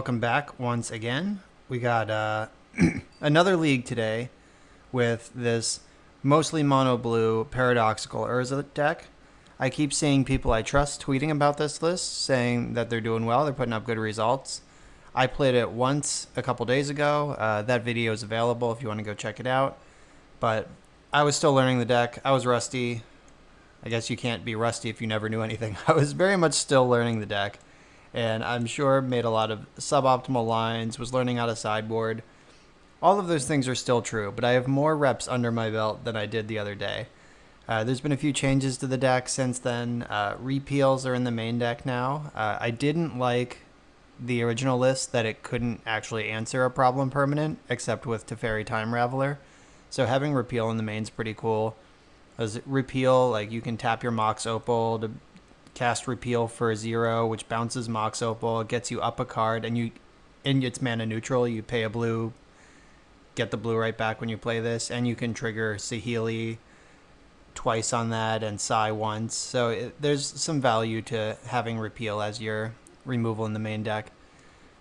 welcome back once again. We got another league today with this mostly mono blue paradoxical Urza deck. I keep seeing people I trust tweeting about this list, saying that they're doing well, they're putting up good results. I played it once a couple days ago. That video is available if you want to go check it out. But I was still learning the deck. I was rusty. I guess you can't be rusty if you never knew anything. I was very much still learning the deck. And I'm sure made a lot of suboptimal lines, was learning how to sideboard. All of those things are still true, but I have more reps under my belt than I did the other day. There's been a few changes to the deck since then. Repeals are in the main deck now. I didn't like the original list that it couldn't actually answer a problem permanent, except with Teferi Time Raveler. So having repeal in the main's pretty cool. As repeal, like you can tap your Mox Opal to cast repeal for 0, which bounces Mox Opal, gets you up a card, and it's mana neutral. You pay a blue, get the blue right back when you play this, and you can trigger Saheeli twice on that and Sai once. So there's some value to having repeal as your removal in the main deck.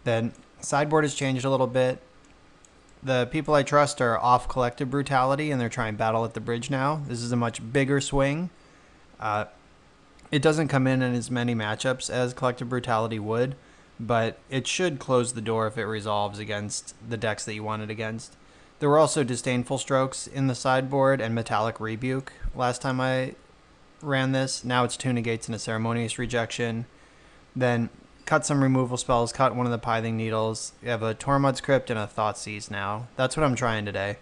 Then sideboard has changed a little bit. The people I trust are off Collective Brutality, and they're trying Battle at the Bridge now. This is a much bigger swing. It doesn't come in as many matchups as Collective Brutality would, but it should close the door if it resolves against the decks that you want it against. There were also Disdainful Strokes in the sideboard and Metallic Rebuke last time I ran this. Now it's 2 negates and a Ceremonious Rejection. Then cut some removal spells, cut one of the Pithing Needles. You have a Tormod's Crypt and a Thoughtseize now. That's what I'm trying today.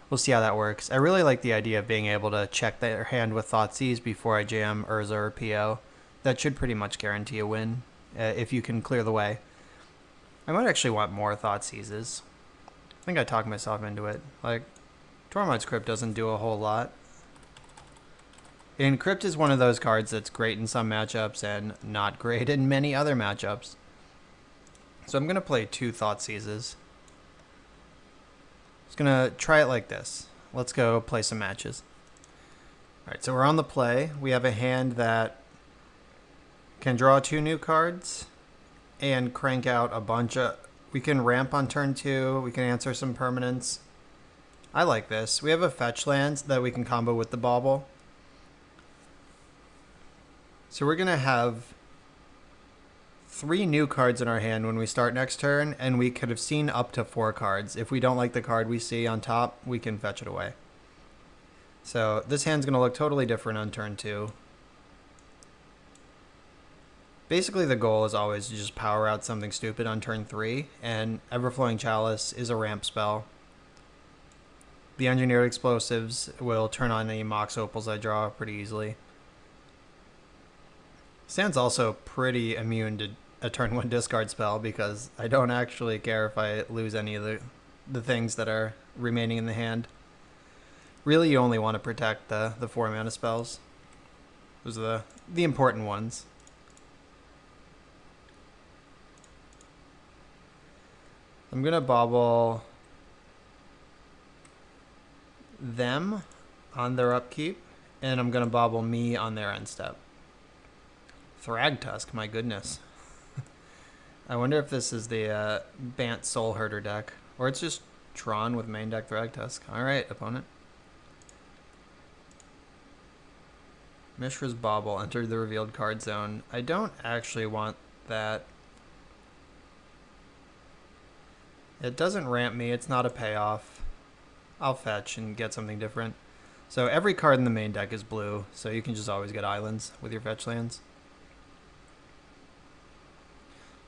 We'll see how that works. I really like the idea of being able to check their hand with Thoughtseize before I jam Urza or PO. That should pretty much guarantee a win if you can clear the way. I might actually want more Thoughtseizes. I think I talked myself into it. Like, Tormod's Crypt doesn't do a whole lot. And Crypt is one of those cards that's great in some matchups and not great in many other matchups. So I'm going to play 2 Thoughtseizes. Just going to try it like this. Let's go play some matches. Alright, so we're on the play. We have a hand that can draw 2 new cards and crank out a bunch of... We can ramp on turn 2. We can answer some permanents. I like this. We have a fetch land that we can combo with the bauble. So we're going to have 3 new cards in our hand when we start next turn, and we could have seen up to 4 cards. If we don't like the card we see on top, we can fetch it away. So this hand's going to look totally different on turn 2. Basically the goal is always to just power out something stupid on turn 3, and Everflowing Chalice is a ramp spell. The Engineered Explosives will turn on any Mox Opals I draw pretty easily. Sand's also pretty immune to a turn 1 discard spell because I don't actually care if I lose any of the things that are remaining in the hand. Really, you only want to protect the 4 mana spells. Those are the important ones. I'm going to bauble them on their upkeep, and I'm going to bauble me on their end step. Thragtusk, my goodness. I wonder if this is the Bant Soul Herder deck. Or it's just Tron with main deck Thragtusk. Alright, opponent. Mishra's Bauble entered the revealed card zone. I don't actually want that. It doesn't ramp me. It's not a payoff. I'll fetch and get something different. So every card in the main deck is blue, so you can just always get islands with your fetch lands.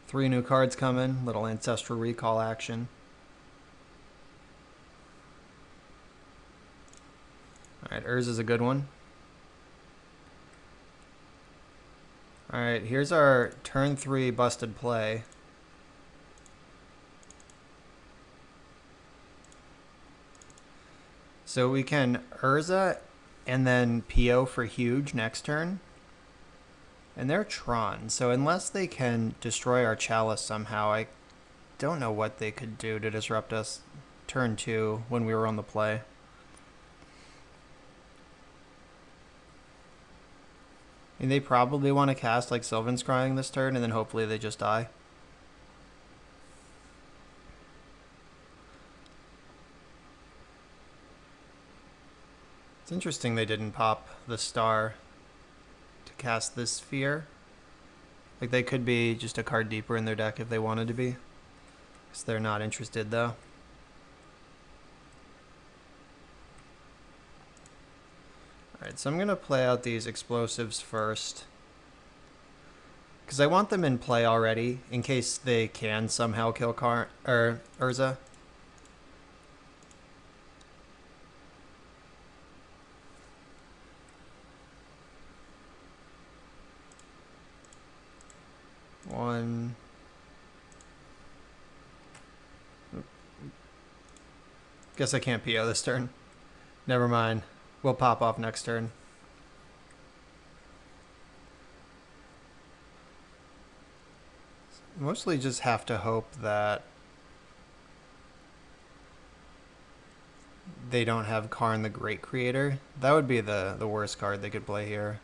3 new cards coming, little Ancestral Recall action. Alright, Urza's a good one. Alright, here's our turn 3 busted play. So we can Urza and then PO for huge next turn. And they're Tron, so unless they can destroy our Chalice somehow, I don't know what they could do to disrupt us turn 2 when we were on the play. And they probably want to cast like Sylvan Scrying this turn, and then hopefully they just die. It's interesting they didn't pop the star to cast this sphere. Like, they could be just a card deeper in their deck if they wanted to be. Because they're not interested, though. Alright, so I'm going to play out these explosives first. Because I want them in play already, in case they can somehow kill Urza. One. Guess I can't PO this turn. Never mind. We'll pop off next turn. Mostly just have to hope that they don't have Karn the Great Creator. That would be the worst card they could play here.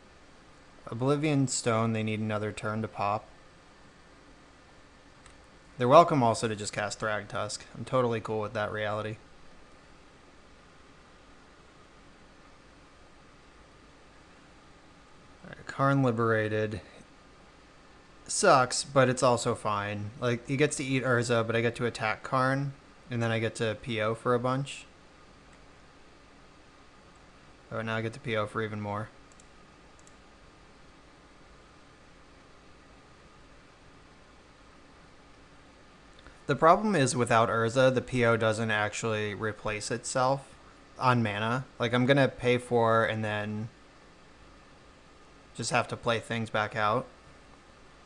Oblivion Stone, they need another turn to pop. They're welcome also to just cast Thragtusk. I'm totally cool with that reality. Alright, Karn liberated. Sucks, but it's also fine. Like, he gets to eat Urza, but I get to attack Karn, and then I get to PO for a bunch. Oh, now I get to PO for even more. The problem is without Urza, the PO doesn't actually replace itself on mana. Like, I'm going to pay for and then just have to play things back out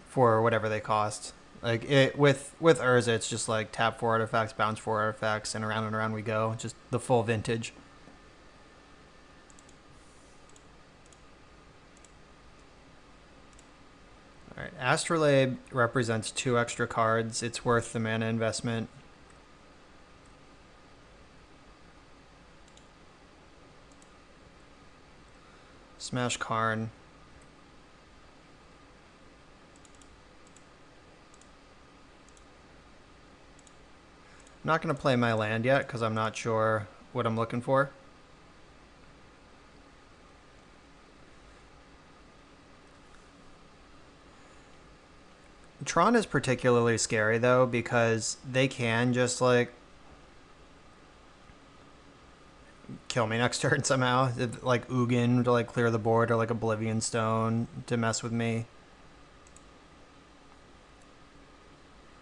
for whatever they cost. Like, with Urza, it's just like tap 4 artifacts, bounce 4 artifacts, and around we go. Just the full vintage. Alright, Astrolabe represents 2 extra cards. It's worth the mana investment. Smash Karn. I'm not going to play my land yet because I'm not sure what I'm looking for. Tron is particularly scary though because they can just like kill me next turn somehow. Like Ugin to like clear the board, or like Oblivion Stone to mess with me.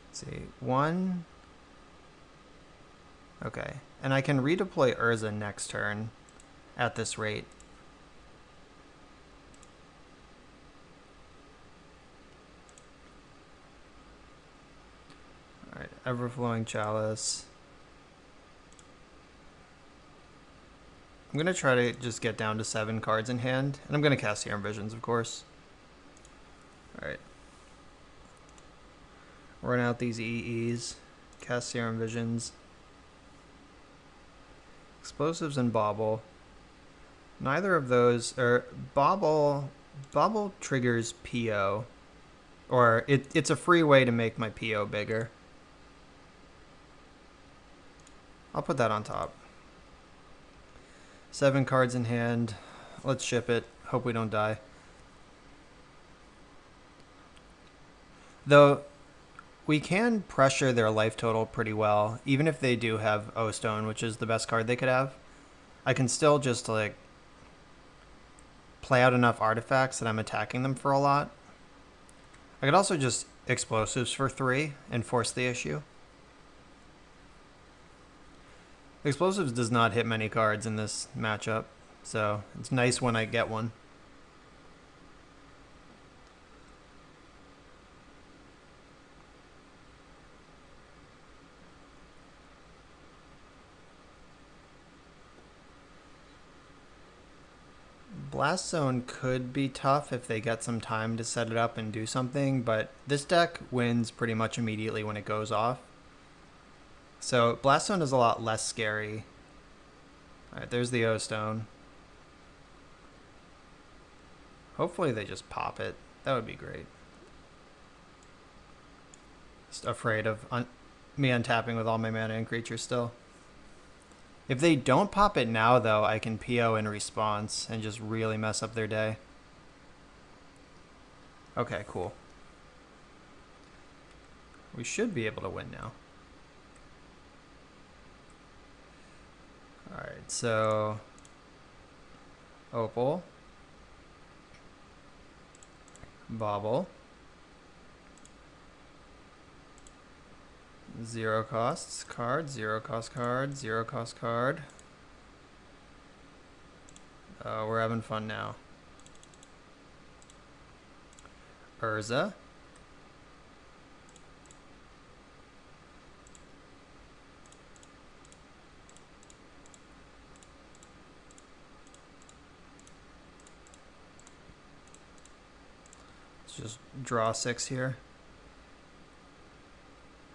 Let's see, 1. Okay, and I can redeploy Urza next turn at this rate. Alright, Everflowing Chalice. I'm going to try to just get down to 7 cards in hand, and I'm going to cast Serum Visions, of course. Alright. Run out these EEs, cast Serum Visions. Explosives and Bauble. Neither of those, or Bauble triggers PO, or it's a free way to make my PO bigger. I'll put that on top. 7 cards in hand. Let's ship it. Hope we don't die. Though, we can pressure their life total pretty well. Even if they do have O-Stone, which is the best card they could have, I can still just, like, play out enough artifacts that I'm attacking them for a lot. I could also just Explosives for 3 and force the issue. Explosives does not hit many cards in this matchup, so it's nice when I get one. Blast Zone could be tough if they get some time to set it up and do something, but this deck wins pretty much immediately when it goes off. So Blast Zone is a lot less scary. Alright, there's the O-Stone. Hopefully they just pop it. That would be great. Just afraid of me untapping with all my mana and creatures still. If they don't pop it now, though, I can PO in response and just really mess up their day. Okay, cool. We should be able to win now. Alright, so Opal, Bobble, zero costs card, zero cost card, zero cost card. We're having fun now. Urza. Just draw 6 here.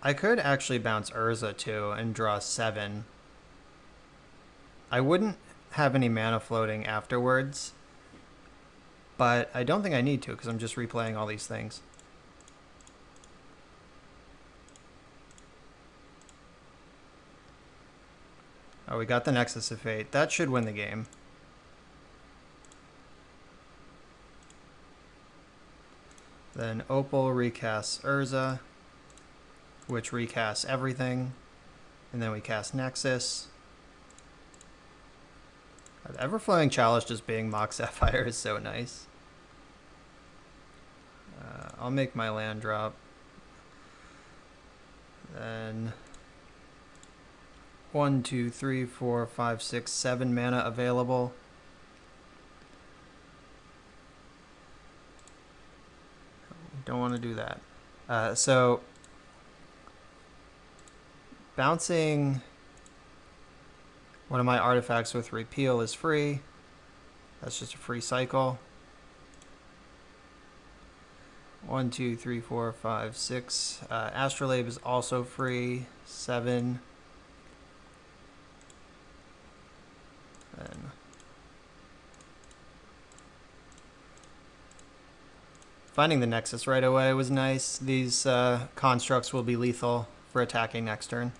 I could actually bounce Urza too and draw 7. I wouldn't have any mana floating afterwards, but I don't think I need to because I'm just replaying all these things. Oh, we got the Nexus of Fate. That should win the game. Then Opal recasts Urza, which recasts everything. And then we cast Nexus. Everflowing Chalice just being Mox Sapphire is so nice. I'll make my land drop. Then 1, 2, 3, 4, 5, 6, 7 mana available. Don't want to do that. So bouncing one of my artifacts with repeal is free. That's just a free cycle. 1, 2, 3, 4, 5, 6. Astrolabe is also free. 7. Then finding the Nexus right away was nice. These constructs will be lethal for attacking next turn.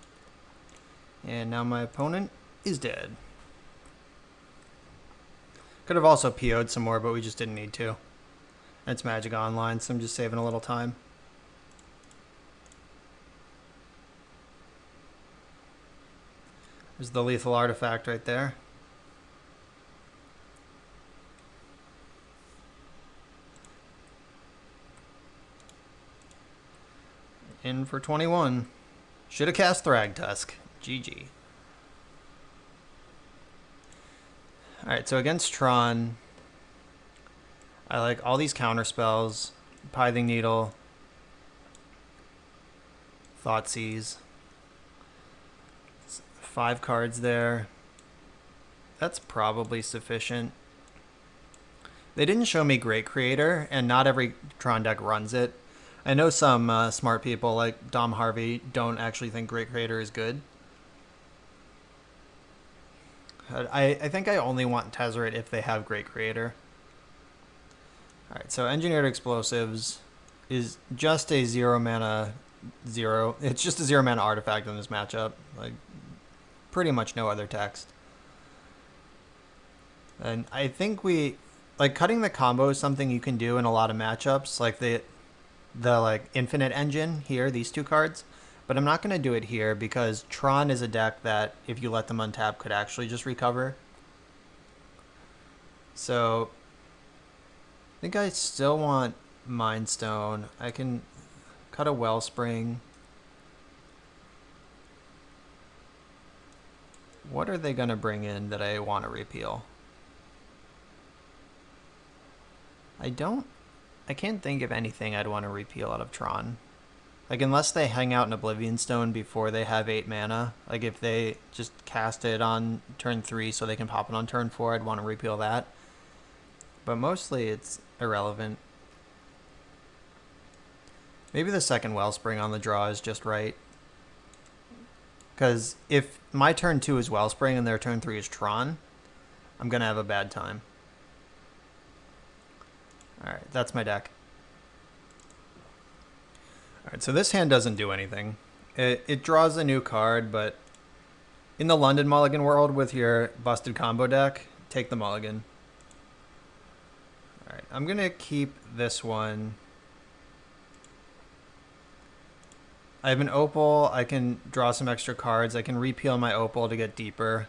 And now my opponent is dead. Could have also PO'd some more, but we just didn't need to. It's Magic Online, so I'm just saving a little time. There's the lethal artifact right there. In for 21. Should have cast Thragtusk. GG. Alright, so against Tron, I like all these counter spells. Pithing Needle, Thoughtseize. 5 cards there. That's probably sufficient. They didn't show me Great Creator, and not every Tron deck runs it. I know some smart people like Dom Harvey don't actually think Great Creator is good. I think I only want Tezzeret if they have Great Creator. Alright, so Engineered Explosives is just a 0 mana 0. It's just a 0 mana artifact in this matchup. Like, pretty much no other text. And I think like, cutting the combo is something you can do in a lot of matchups. Like, the like Infinite Engine here, these 2 cards. But I'm not going to do it here because Tron is a deck that, if you let them untap, could actually just recover. So I think I still want Mind Stone. I can cut a Wellspring. What are they going to bring in that I want to repeal? I can't think of anything I'd want to repeal out of Tron. Like, unless they hang out in Oblivion Stone before they have 8 mana. Like, if they just cast it on turn 3 so they can pop it on turn 4, I'd want to repeal that. But mostly it's irrelevant. Maybe the second Wellspring on the draw is just right. Because if my turn 2 is Wellspring and their turn 3 is Tron, I'm going to have a bad time. Alright, that's my deck. Alright, so this hand doesn't do anything. It draws a new card, but In the London mulligan world with your busted combo deck, take the mulligan. Alright, I'm going to keep this one. I have an opal. I can draw some extra cards. I can repeal my opal to get deeper.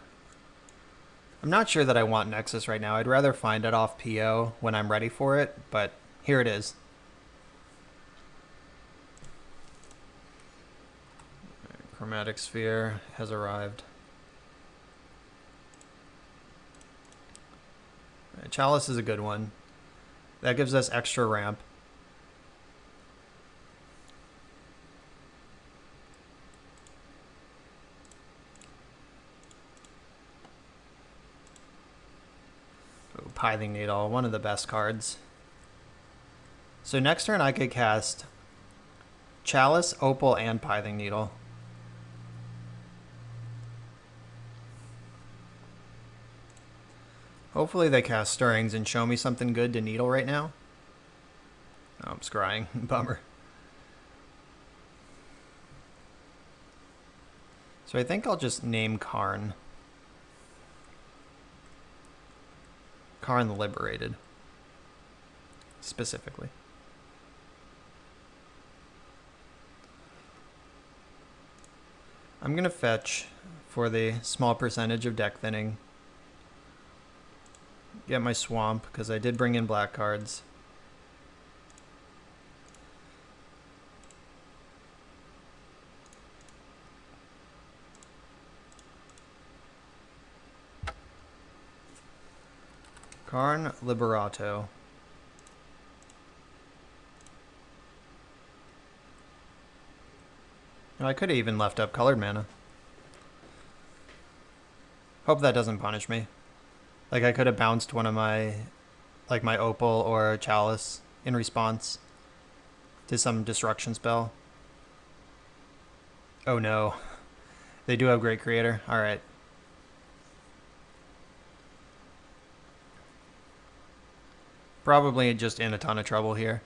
I'm not sure that I want Nexus right now. I'd rather find it off PO when I'm ready for it, but here it is. Right, Chromatic Sphere has arrived. Right, Chalice is a good one. That gives us extra ramp. Ooh, Pithing Needle, one of the best cards. So next turn I could cast Chalice, Opal, and Pithing Needle. Hopefully they cast Stirrings and show me something good to Needle right now. Oh, I'm scrying. Bummer. So I think I'll just name Karn. Karn the Liberated. Specifically. I'm going to fetch for the small percentage of deck thinning. Get my swamp, because I did bring in black cards. Karn Liberato. I could have even left up colored mana. Hope that doesn't punish me. Like, I could have bounced one of my, like, my Opal or Chalice in response to some destruction spell. Oh no. They do have Great Creator. Alright. Probably just in a ton of trouble here.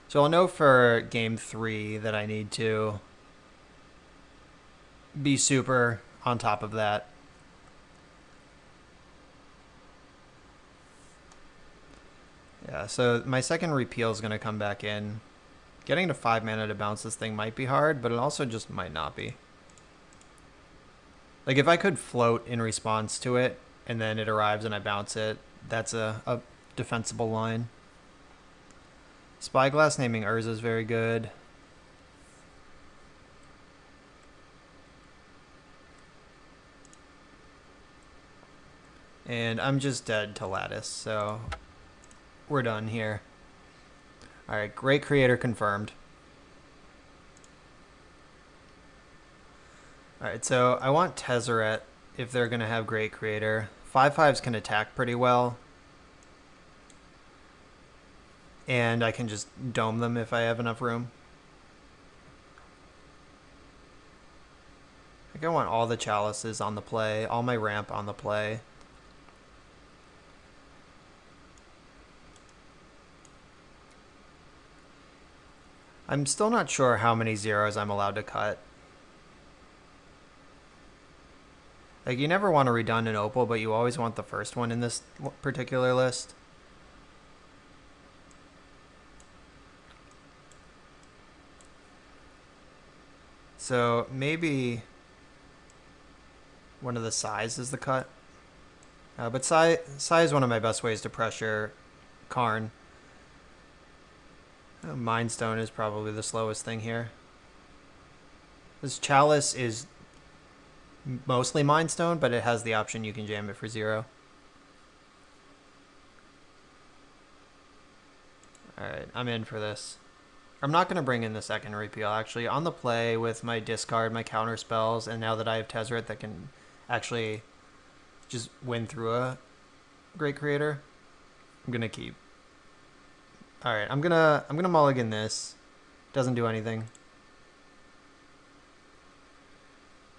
So I'll know for game 3 that I need to be super on top of that. Yeah, so my second repeal is going to come back in. Getting to 5 mana to bounce this thing might be hard, but it also just might not be. Like, if I could float in response to it, and then it arrives and I bounce it, that's a defensible line. Spyglass naming Urza is very good. And I'm just dead to Lattice, so we're done here. Alright, Great Creator confirmed. Alright, so I want Tezzeret if they're going to have Great Creator. 5/5s can attack pretty well. And I can just dome them if I have enough room. I think I want all the Chalices on the play, all my ramp on the play. I'm still not sure how many zeros I'm allowed to cut. Like, you never want a redundant Opal, but you always want the first one in this particular list. So maybe one of the Sighs is the cut. But Sigh is one of my best ways to pressure Karn. Mind Stone is probably the slowest thing here. This Chalice is mostly Mind Stone, but it has the option you can jam it for 0. Alright, I'm in for this. I'm not going to bring in the second repeal, actually. On the play with my discard, my counter spells, and now that I have Tezzeret that can actually just win through a Great Creator, I'm going to keep. Alright, I'm gonna mulligan this. Doesn't do anything.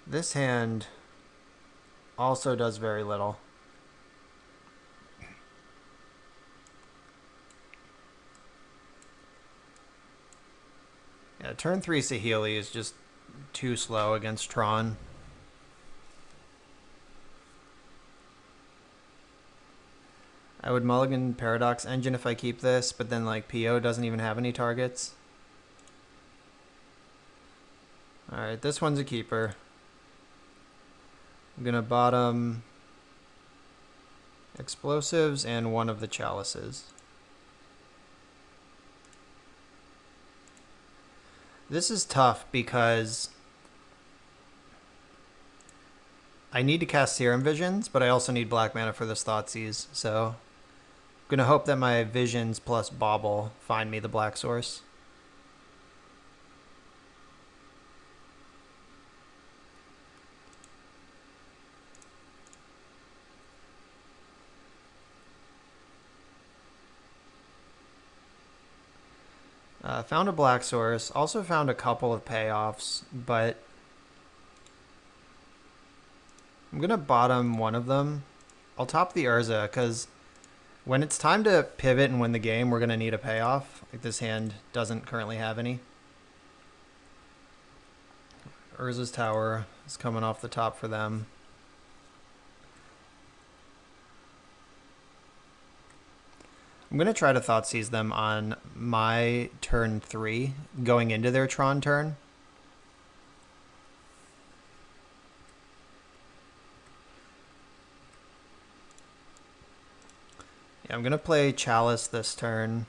This hand also does very little. Yeah, Yeah, turn 3 Saheeli is just too slow against Tron. I would mulligan Paradox Engine if I keep this, but then like PO doesn't even have any targets. Alright, this one's a keeper. I'm gonna bottom explosives and one of the chalices. This is tough because I need to cast Serum Visions, but I also need black mana for this Thoughtseize, so I'm gonna hope that my Visions plus Bauble find me the black source. Found a black source, also found a couple of payoffs, but I'm gonna bottom one of them. I'll top the Urza, because when it's time to pivot and win the game, we're gonna need a payoff. Like this hand doesn't currently have any. Urza's Tower is coming off the top for them. I'm going to try to Thoughtseize them on my turn 3, going into their Tron turn. Yeah, I'm going to play Chalice this turn.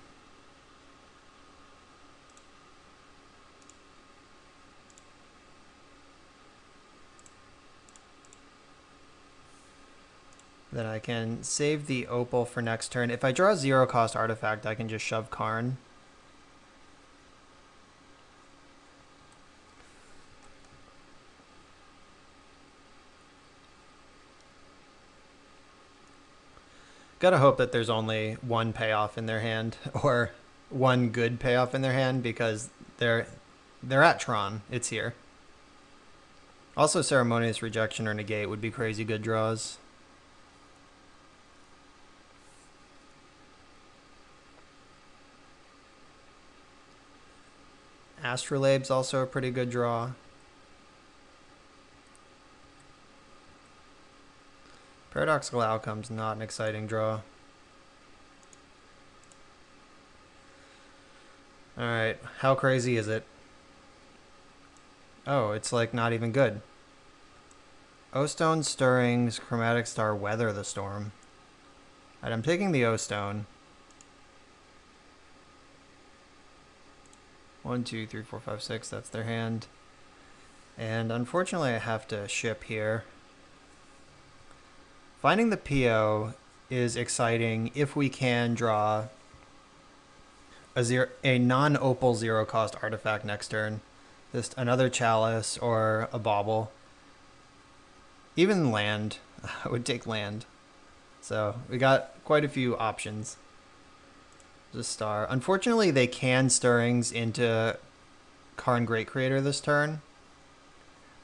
Then I can save the Opal for next turn. If I draw a 0-cost artifact, I can just shove Karn. Gotta hope that there's only one payoff in their hand, or one good payoff in their hand, because they're at Tron. It's here. Also, Ceremonious Rejection or Negate would be crazy good draws. Astrolabe's also a pretty good draw. Paradoxical Outcome's not an exciting draw. Alright, how crazy is it? Oh, it's like not even good. O-Stone, Stirrings, Chromatic Star, Weather the Storm. Alright, I'm taking the O-Stone. 1, 2, 3, 4, 5, 6, that's their hand. And unfortunately I have to ship here. Finding the PO is exciting if we can draw a non-opal 0-cost artifact next turn. Just another Chalice or a Bauble. Even land. I would take land. So we got quite a few options. The star. Unfortunately, they can Stirrings into Karn Great Creator this turn,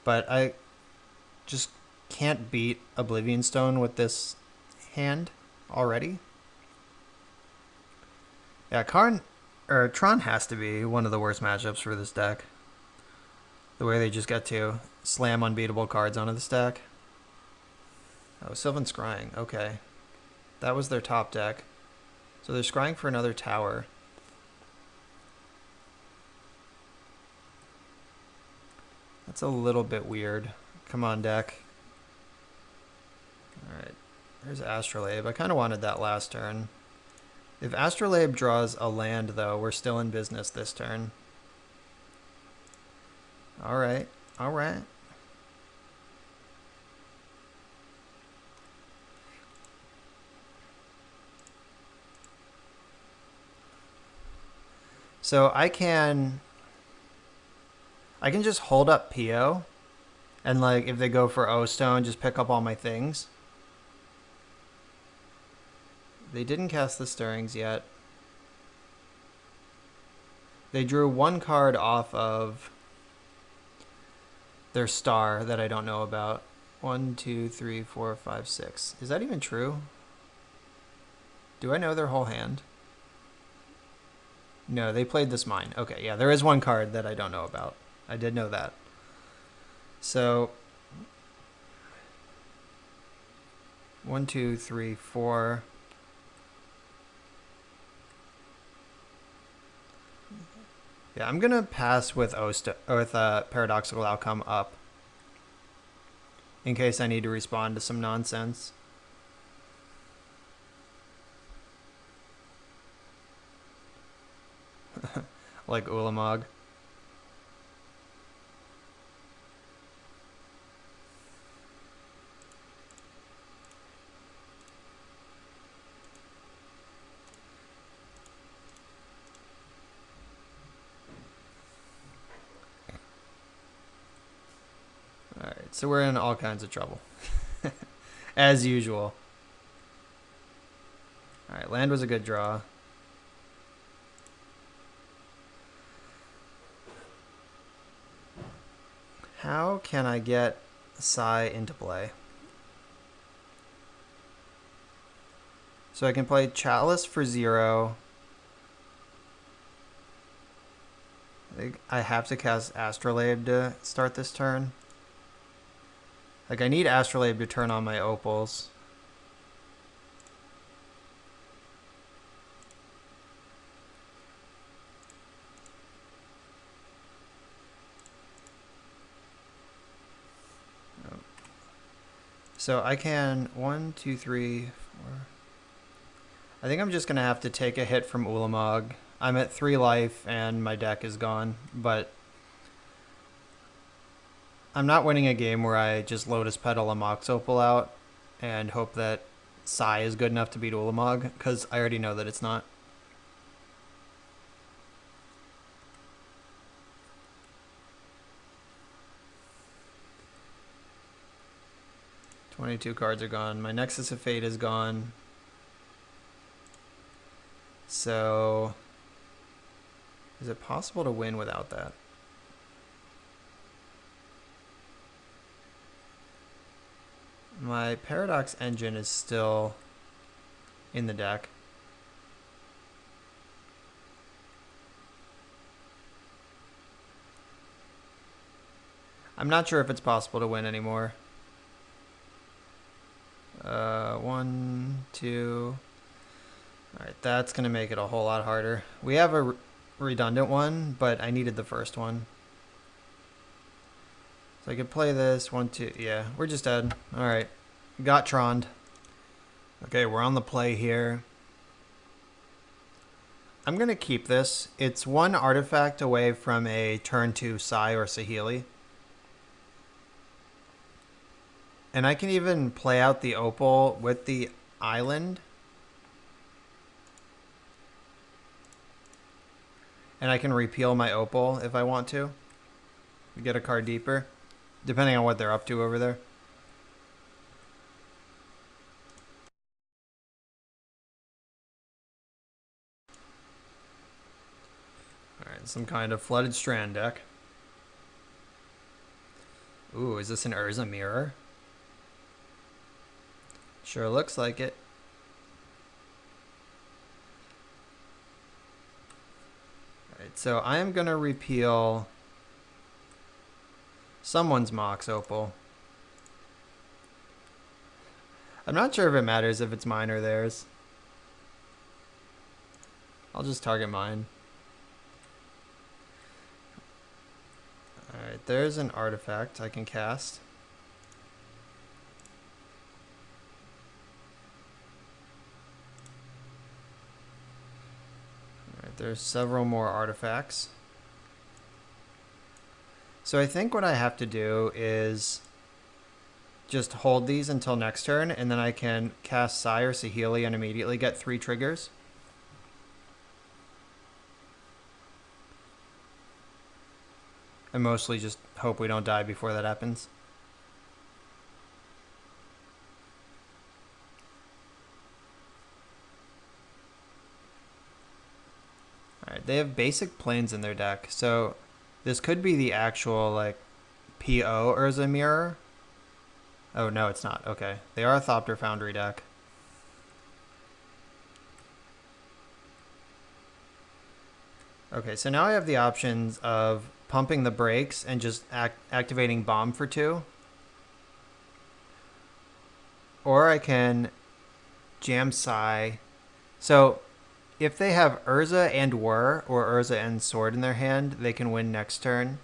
but I just can't beat Oblivion Stone with this hand already. Yeah, Tron has to be one of the worst matchups for this deck. The way they just get to slam unbeatable cards onto the stack. Oh, Sylvan Scrying. Okay, that was their top deck. So they're scrying for another tower. That's a little bit weird. Come on, deck. Alright. There's Astrolabe. I kind of wanted that last turn. If Astrolabe draws a land, though, we're still in business this turn. Alright. Alright. So I can just hold up PO, and like if they go for O-Stone, just pick up all my things. They didn't cast the Stirrings yet. They drew one card off of their star that I don't know about. 1, 2, 3, 4, 5, 6. Is that even true? Do I know their whole hand? No, they played this mine. Okay, yeah, there is one card that I don't know about. I did know that. So 1, 2, 3, 4. Yeah, I'm gonna pass with Paradoxical Outcome up in case I need to respond to some nonsense. Like Ulamog. Alright, so we're in all kinds of trouble. As usual. Alright, land was a good draw. How can I get Psy into play? So I can play Chalice for 0. I think I have to cast Astrolabe to start this turn. Like, I need Astrolabe to turn on my opals. So I can 1, 2, 3, 4. I think I'm just gonna have to take a hit from Ulamog. I'm at 3 life and my deck is gone, but I'm not winning a game where I just Lotus Petal a Mox Opal out and hope that Psy is good enough to beat Ulamog, because I already know that it's not. "22 cards are gone. My Nexus of Fate is gone. So, is it possible to win without that? My Paradox Engine is still in the deck. I'm not sure if it's possible to win anymore. 1, 2. Alright, that's going to make it a whole lot harder. We have a redundant one, but I needed the first one. So I could play this. 1, 2. Yeah, we're just dead. Alright. Got Troned. Okay, we're on the play here. I'm going to keep this. It's 1 artifact away from a turn 2 Psy or Saheeli. And I can even play out the Opal with the island. And I can repeal my Opal if I want to. Get a card deeper. Depending on what they're up to over there. Alright, some kind of Flooded Strand deck. Ooh, is this an Urza mirror? Sure looks like it. Alright, so I am going to repeal someone's Mox Opal. I'm not sure if it matters if it's mine or theirs. I'll just target mine. Alright, there's an artifact I can cast. Alright, there's several more artifacts. So I think what I have to do is just hold these until next turn, and then I can cast Psy or Saheeli and immediately get 3 triggers. And mostly just hope we don't die before that happens. Alright, they have basic planes in their deck, so this could be the actual, like, PO Urza mirror. Oh, no, it's not. Okay. They are a Thopter Foundry deck. Okay, so now I have the options of pumping the brakes and just activating bomb for 2. Or I can jam Psy. So if they have Urza and Whir or Urza and Sword in their hand, they can win next turn.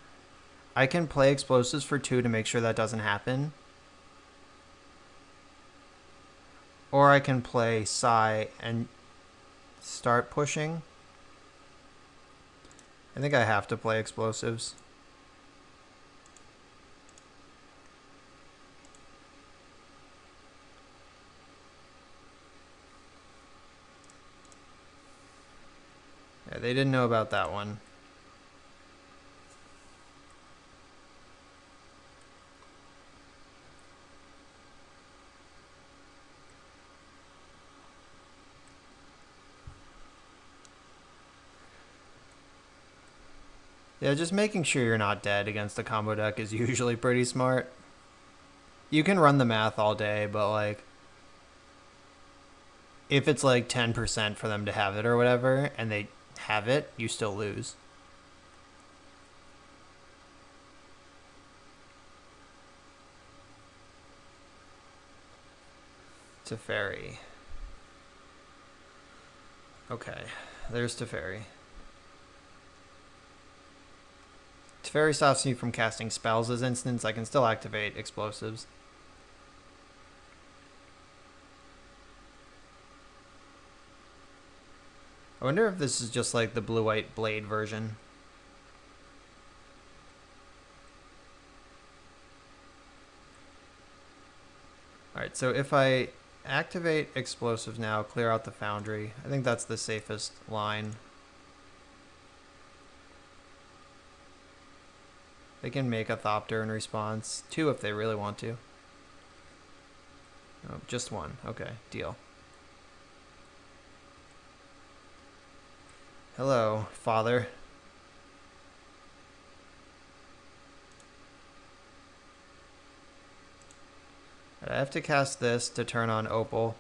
I can play explosives for 2 to make sure that doesn't happen. Or I can play Psy and start pushing. I think I have to play explosives. Yeah, they didn't know about that one. Yeah, just making sure you're not dead against a combo deck is usually pretty smart. You can run the math all day, but like if it's like 10% for them to have it or whatever and they have it, you still lose. Teferi. Okay, there's Teferi. Teferi stops me from casting spells as instants. I can still activate explosives. I wonder if this is just like the blue-white blade version. Alright, so if I activate explosives now, clear out the foundry, I think that's the safest line. They can make a Thopter in response. 2 if they really want to. Oh, just 1. Okay, deal. Hello, father. I have to cast this to turn on Opal.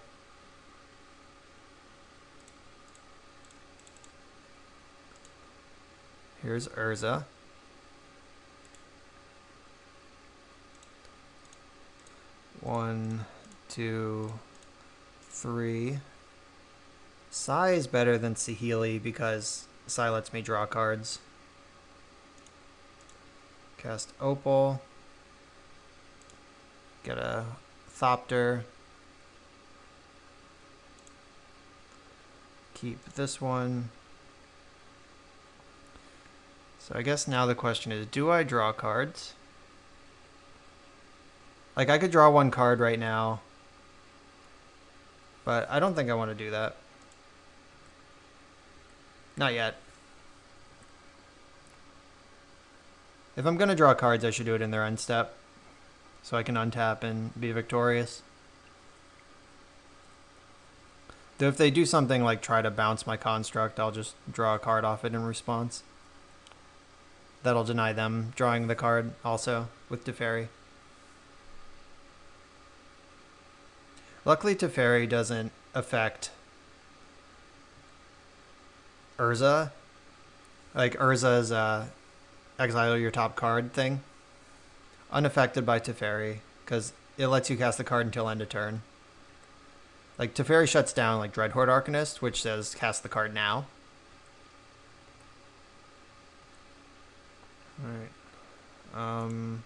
Here's Urza. One, 2, 3. Psy is better than Saheeli because Psy lets me draw cards. Cast Opal. Get a Thopter. Keep this one. So I guess now the question is, do I draw cards? Like, I could draw 1 card right now, but I don't think I want to do that. Not yet. If I'm going to draw cards, I should do it in their end step, so I can untap and be victorious. Though if they do something like try to bounce my construct, I'll just draw a card off it in response. That'll deny them drawing the card also with Teferi. Luckily, Teferi doesn't affect Urza. Like Urza's exile your top card thing. Unaffected by Teferi, because it lets you cast the card until end of turn. Like, Teferi shuts down like Dreadhorde Arcanist, which says cast the card now. Alright.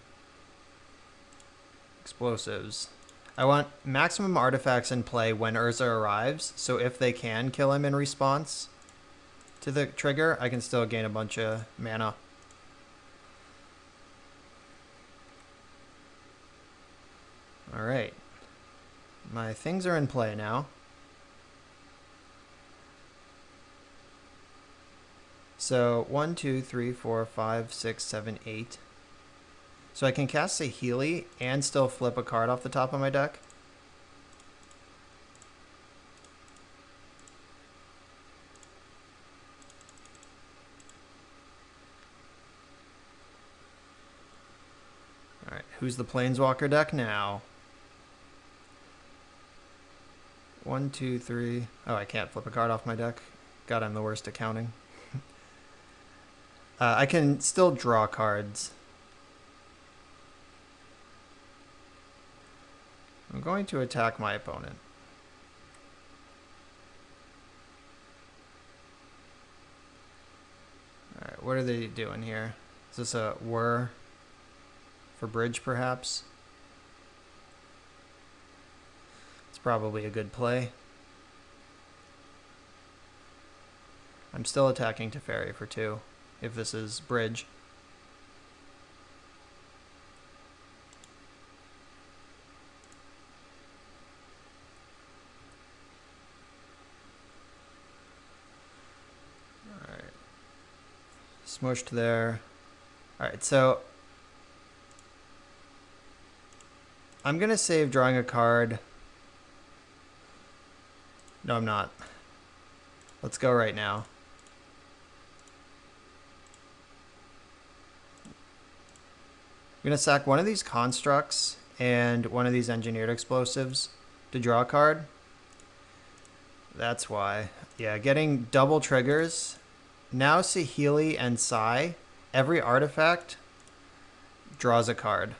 Explosives. I want maximum artifacts in play when Urza arrives, so if they can kill him in response to the trigger, I can still gain a bunch of mana. Alright. My things are in play now. So 1, 2, 3, 4, 5, 6, 7, 8. So I can cast Saheeli and still flip a card off the top of my deck. Alright, who's the Planeswalker deck now? 1, 2, 3. Oh, I can't flip a card off my deck. God, I'm the worst at counting. I can still draw cards. I'm going to attack my opponent. Alright, what are they doing here? Is this a whir for bridge, perhaps? It's probably a good play. I'm still attacking Teferi for 2, if this is bridge. Alright. Smushed there. Alright, so I'm going to save drawing a card. No, I'm not. Let's go right now. I'm going to sack one of these constructs and one of these engineered explosives to draw a card. That's why. Yeah, getting double triggers. Now Saheeli and Sai, every artifact draws a card.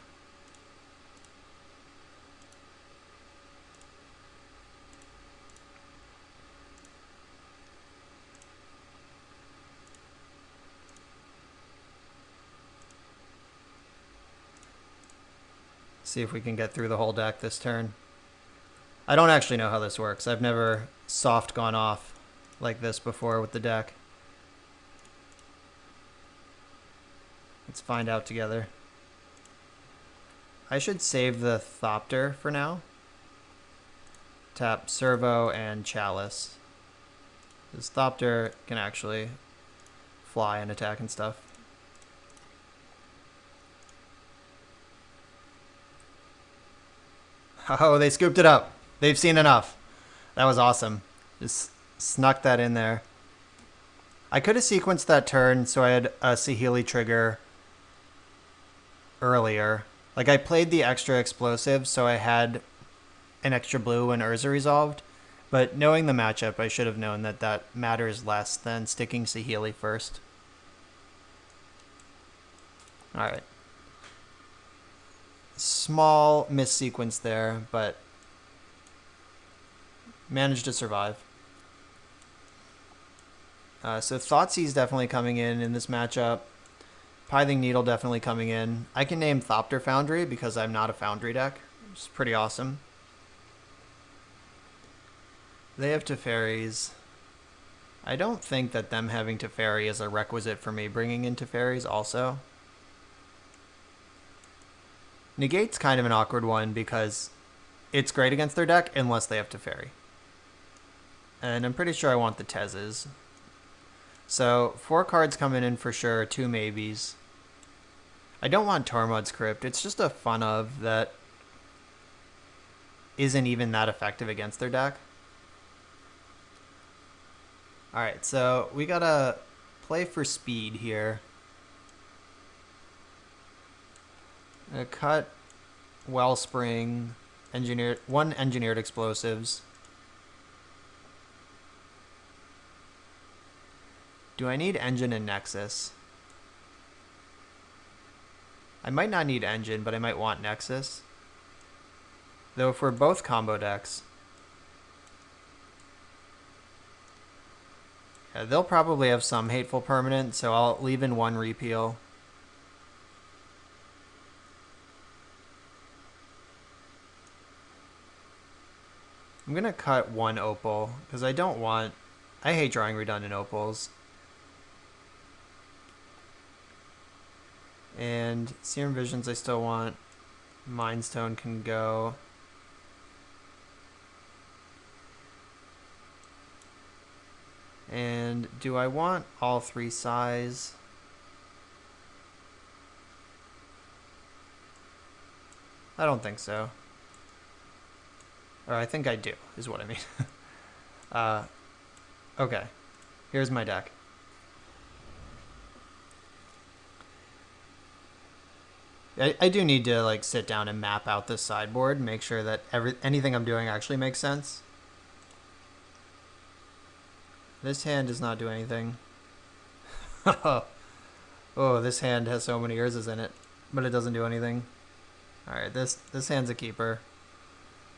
See if we can get through the whole deck this turn. I don't actually know how this works. I've never soft gone off like this before with the deck. Let's find out together. I should save the Thopter for now. Tap Servo and Chalice. This Thopter can actually fly and attack and stuff. Oh, they scooped it up. They've seen enough. That was awesome. Just snuck that in there. I could have sequenced that turn so I had a Saheeli trigger earlier. Like, I played the extra explosive so I had an extra blue when Urza resolved. But knowing the matchup, I should have known that that matters less than sticking Saheeli first. Alright. Small missequence there, but managed to survive. So Thoughtseize definitely coming in this matchup. Pithing Needle definitely coming in. I can name Thopter Foundry because I'm not a Foundry deck, which is pretty awesome. They have Teferis. I don't think that them having Teferi is a requisite for me bringing in Teferis also. Negate's kind of an awkward one because it's great against their deck unless they have Teferi. And I'm pretty sure I want the Tezes. So 4 cards coming in for sure, 2 maybes. I don't want Tormod's Crypt. It's just a fun of that isn't even that effective against their deck. Alright, so we gotta play for speed here. Cut Wellspring, one engineered explosives. Do I need Engine and Nexus? I might not need Engine, but I might want Nexus. Though if we're both combo decks, yeah, they'll probably have some Hateful Permanent, so I'll leave in 1 repeal. I'm going to cut 1 Opal, because I don't want... I hate drawing redundant Opals. And Serum Visions I still want. Mind Stone can go. And do I want all 3 Sais? I don't think so. Or I think I do, is what I mean. Okay. Here's my deck. I do need to like sit down and map out this sideboard, make sure that anything I'm doing actually makes sense. This hand does not do anything. Oh, this hand has so many Urzas in it, but it doesn't do anything. Alright, this hand's a keeper.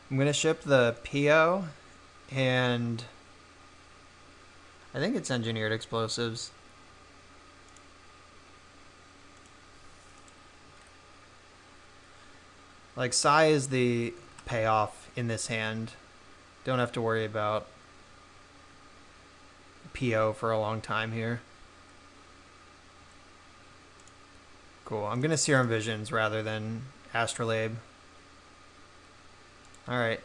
I'm going to ship the PO, and I think it's engineered explosives. Like, Psi is the payoff in this hand. Don't have to worry about PO for a long time here. Cool. I'm going to Serum Visions rather than Astrolabe. Alright.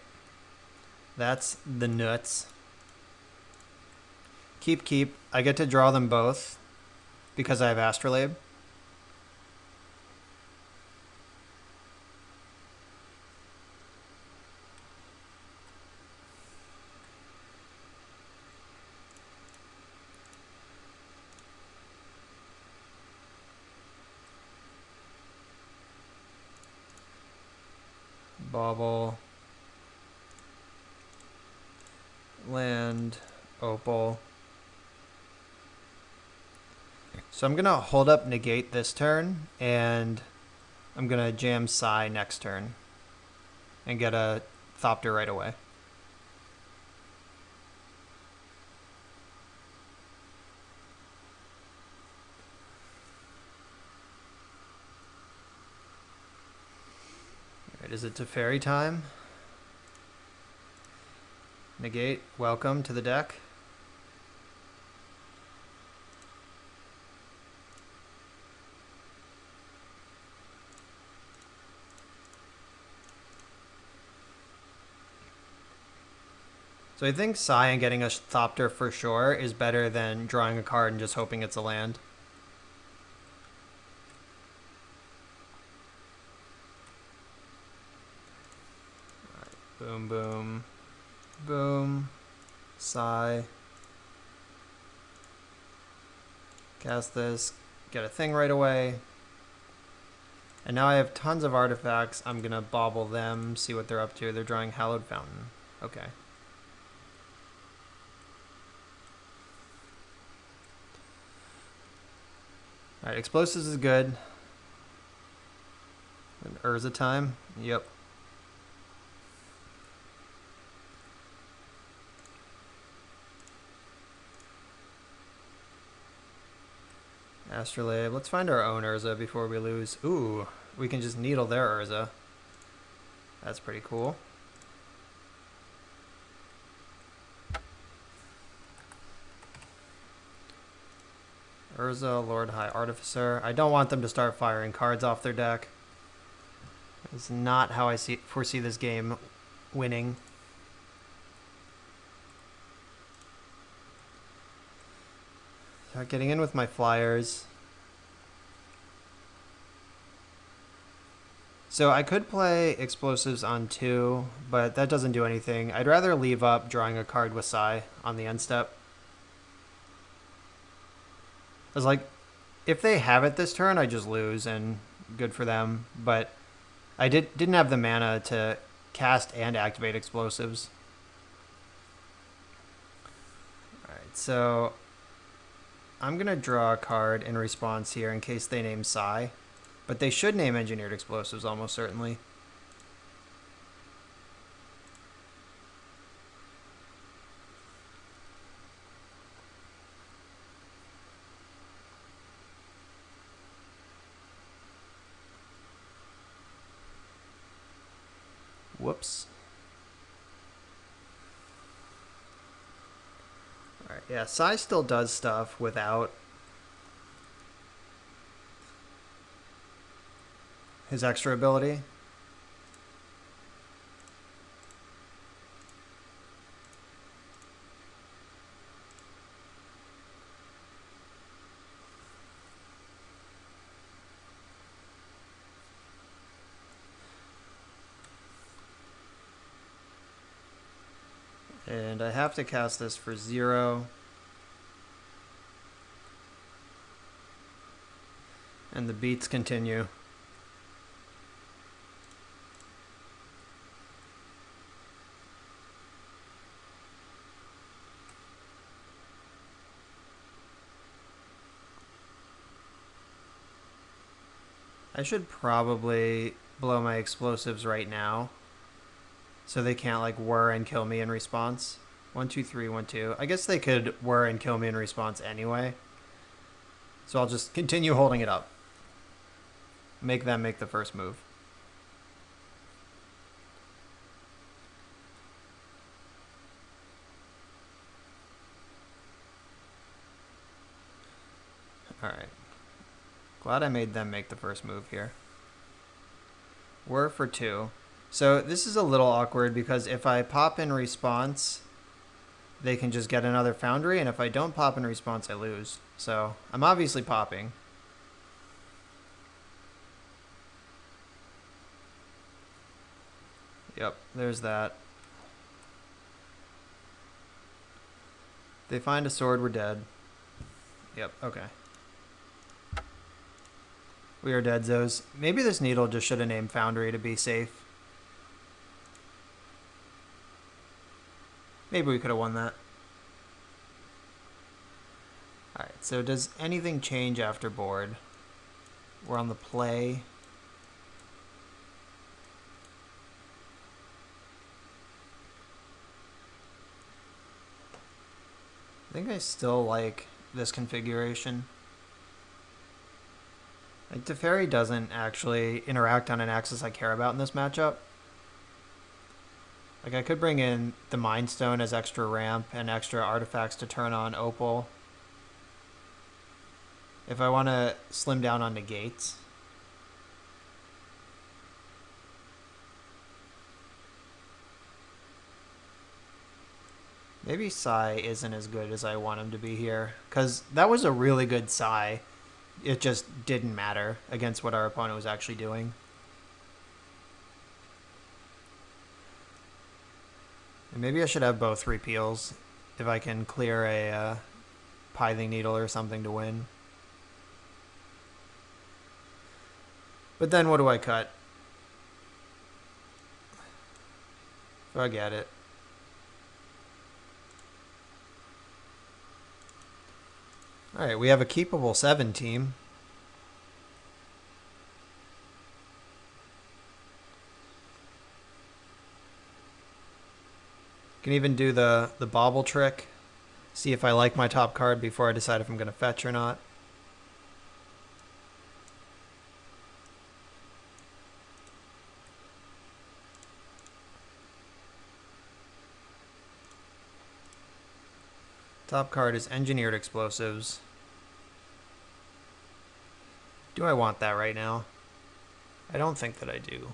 That's the nuts. Keep. I get to draw them both because I have Astrolabe. Bauble. Land. Opal. So I'm going to hold up Negate this turn, and I'm going to jam Psi next turn and get a Thopter right away. Alright, is it Teferi time? Negate, welcome to the deck. So I think Psi and getting a Thopter for sure is better than drawing a card and just hoping it's a land. Right, boom, boom, boom. Psi. Cast this, get a thing right away. And now I have tons of artifacts. I'm going to bauble them, see what they're up to. They're drawing Hallowed Fountain. Okay. Alright, Explosives is good. And Urza time. Yep. Astrolabe. Let's find our own Urza before we lose. Ooh, we can just needle their Urza. That's pretty cool. Urza, Lord High Artificer. I don't want them to start firing cards off their deck. It's not how I foresee this game winning. Start getting in with my flyers. So I could play Explosives on 2, but that doesn't do anything. I'd rather leave up drawing a card with Psi on the end step. I was like, if they have it this turn, I just lose, and good for them. But I didn't have the mana to cast and activate Explosives. Alright, so I'm going to draw a card in response here in case they name Psi. But they should name Engineered Explosives almost certainly. Whoops. Alright, yeah, Psi still does stuff without his extra ability. And I have to cast this for 0. And the beats continue. I should probably blow my explosives right now, so they can't like whir and kill me in response. 1, 2, 3, 1, 2. I guess they could whir and kill me in response anyway. So I'll just continue holding it up. Make them make the first move. Alright. Glad I made them make the first move here. Whir for 2. So this is a little awkward because if I pop in response, they can just get another foundry, and if I don't pop in response, I lose. So I'm obviously popping. Yep, there's that. They find a sword, we're dead. Yep, okay. We are dead, Zos. Maybe this needle just should have named Foundry to be safe. Maybe we could have won that. Alright, so does anything change after board? We're on the play. I think I still like this configuration. Like, Teferi doesn't actually interact on an axis I care about in this matchup. Like, I could bring in the Mind Stone as extra ramp and extra artifacts to turn on Opal. If I want to slim down on negates. Maybe Psy isn't as good as I want him to be here. Because that was a really good Psy. It just didn't matter against what our opponent was actually doing. And maybe I should have both repeals if I can clear a Pithing Needle or something to win. But then what do I cut? Forget it. Alright, we have a keepable 7 team. Can even do the bobble trick. See if I like my top card before I decide if I'm going to fetch or not. Top card is Engineered Explosives. Do I want that right now? I don't think that I do.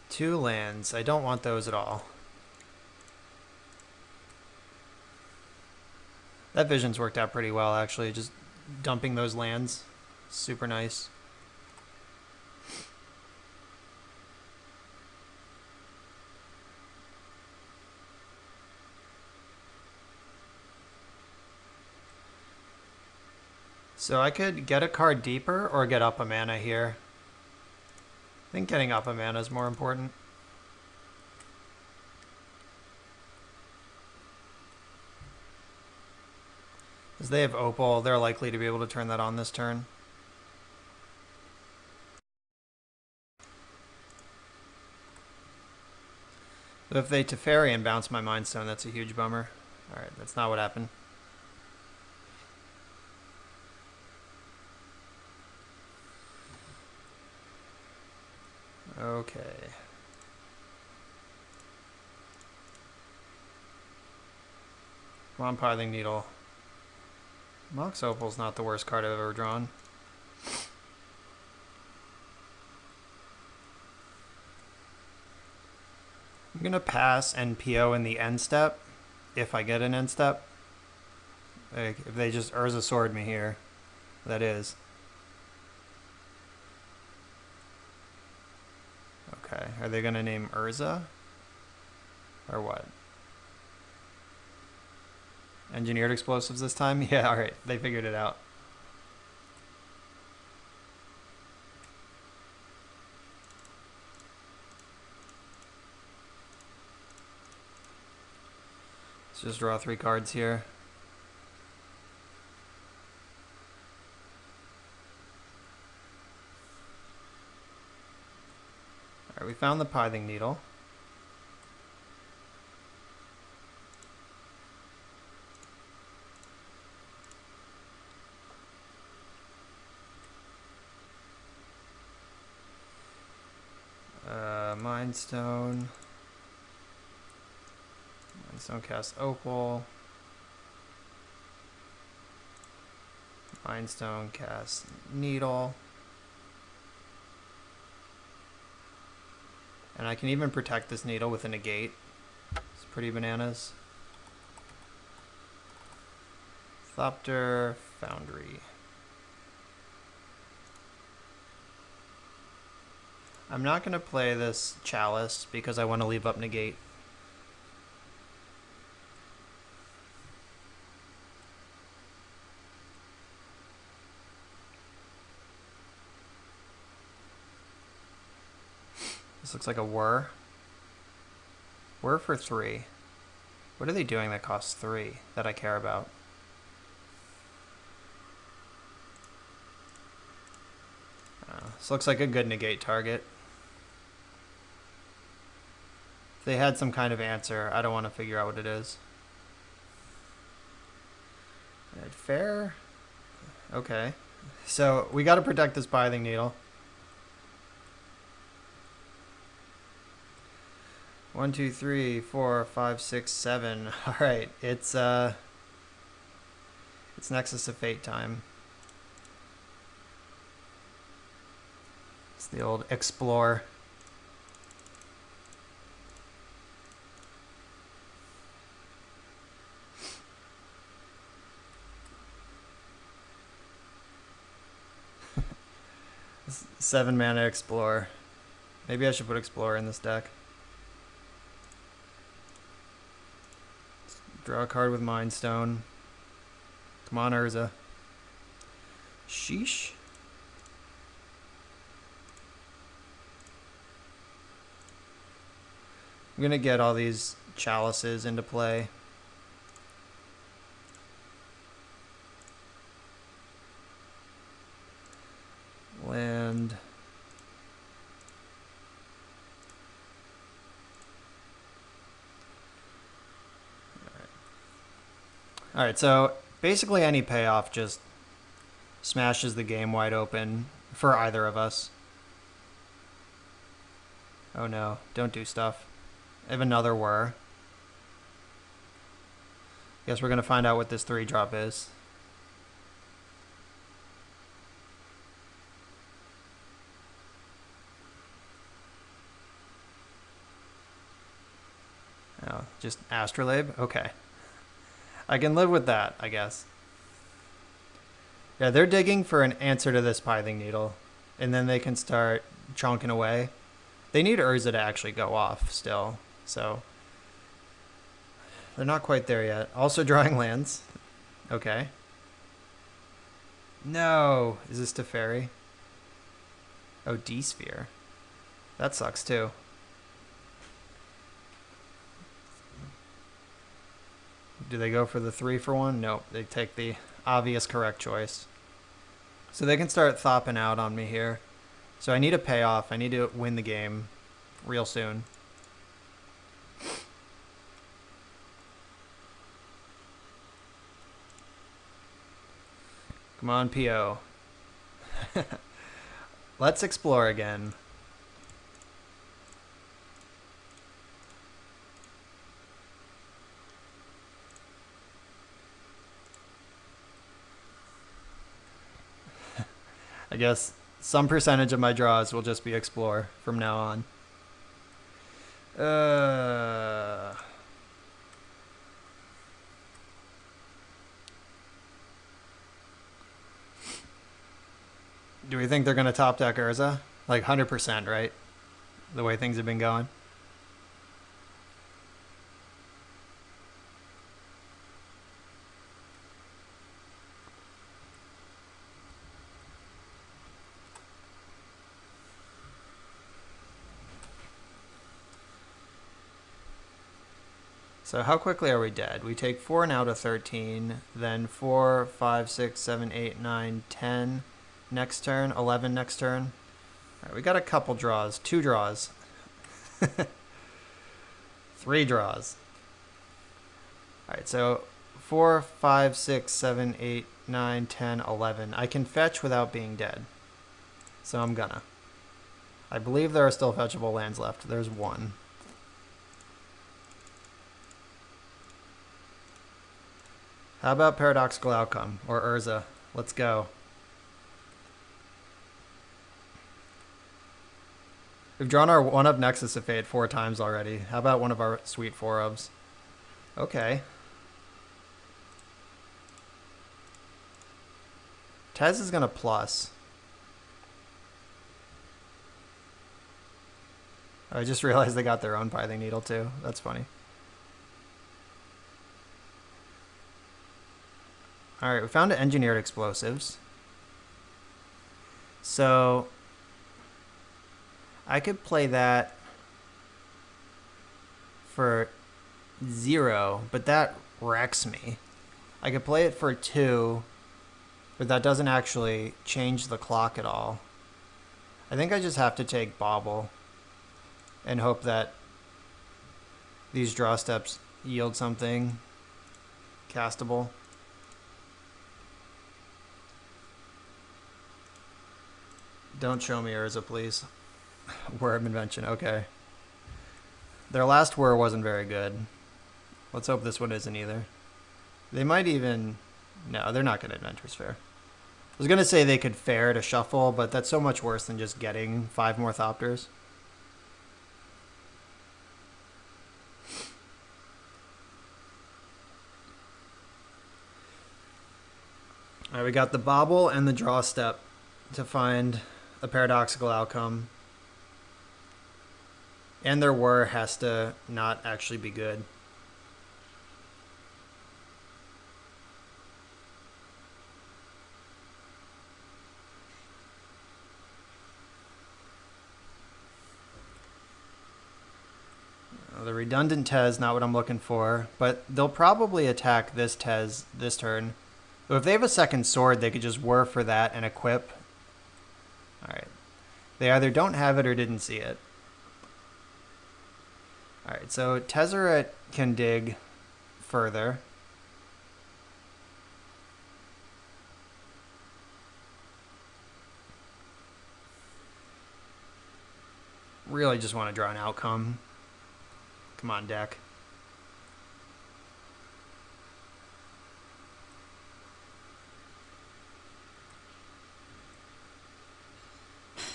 Two lands. I don't want those at all. That vision's worked out pretty well, actually. Just dumping those lands. Super nice. So I could get a card deeper or get up a mana here. I think getting up a mana is more important. As they have Opal, they're likely to be able to turn that on this turn. So if they Teferi and bounce my Mind Stone, that's a huge bummer. Alright, that's not what happened. Okay. Come on, Pithing Needle. Mox Opal's not the worst card I've ever drawn. I'm going to pass NPO in the end step, if I get an end step. Like, if they just Urza Sword me here, that is. Okay, are they going to name Urza? Or what? Engineered Explosives this time? Yeah, alright, they figured it out. Let's just draw 3 cards here. Alright, we found the pithing needle. Mind Stone. Mind Stone cast Opal. Mind Stone cast Needle. And I can even protect this needle with a negate. It's pretty bananas. Thopter Foundry. I'm not going to play this Chalice because I want to leave up negate. This looks like a whir. Whir for 3. What are they doing that costs 3 that I care about? This looks like a good negate target. If they had some kind of answer, I don't want to figure out what it is. Fair? Okay. So we got to protect this pithing needle. 1, 2, 3, 4, 5, 6, 7. All right, it's Nexus of Fate time. It's the old explore. Seven mana explore. Maybe I should put explorer in this deck. Draw a card with Mind Stone. Come on, Urza. Sheesh. I'm gonna get all these chalices into play. Land. All right, so basically any payoff just smashes the game wide open for either of us. Oh no, don't do stuff. I have another whir. Guess we're gonna find out what this 3-drop is. Oh, just Astrolabe? Okay. I can live with that, I guess. Yeah, they're digging for an answer to this pithing needle, and then they can start chonking away. They need Urza to actually go off still, so they're not quite there yet. Also drawing lands. Okay. No! Is this Teferi? Oh, D-Sphere. That sucks too. Do they go for the 3-for-1? Nope, they take the obvious correct choice. So they can start thopping out on me here. So I need a payoff. I need to win the game real soon. Come on, PO. Let's explore again. I guess some percentage of my draws will just be explore from now on. Do we think they're going to top deck Urza? Like 100%, right? The way things have been going. So how quickly are we dead? We take 4 now to 13, then 4, 5, 6, 7, 8, 9, 10 next turn, 11 next turn. All right, we got a couple draws, 2 draws. 3 draws. All right, so 4, 5, 6, 7, 8, 9, 10, 11. I can fetch without being dead. So I'm gonna. I believe there are still fetchable lands left. There's 1. How about Paradoxical Outcome or Urza? Let's go. We've drawn our 1-of Nexus of Fate 4 times already. How about one of our sweet 4-ofs? Okay. Tez is going to plus. I just realized they got their own Pithing Needle too. That's funny. Alright, we found engineered explosives. So I could play that for 0, but that wrecks me. I could play it for 2, but that doesn't actually change the clock at all. I think I just have to take Bauble and hope that these draw steps yield something castable. Don't show me Urza, please. Whir of Invention, okay. Their last whir wasn't very good. Let's hope this one isn't either. They might even... No, they're not going to Inventor's Fair. I was going to say they could fair to shuffle, but that's so much worse than just getting 5 more Thopters. Alright, we got the Bauble and the draw step to find a Paradoxical Outcome. And their whir has to not actually be good. The redundant Tez, not what I'm looking for, but they'll probably attack this Tez this turn. So if they have a second sword, they could just whir for that and equip. Alright. They either don't have it or didn't see it. Alright, so Tezzeret can dig further. Really just want to draw an outcome. Come on, deck.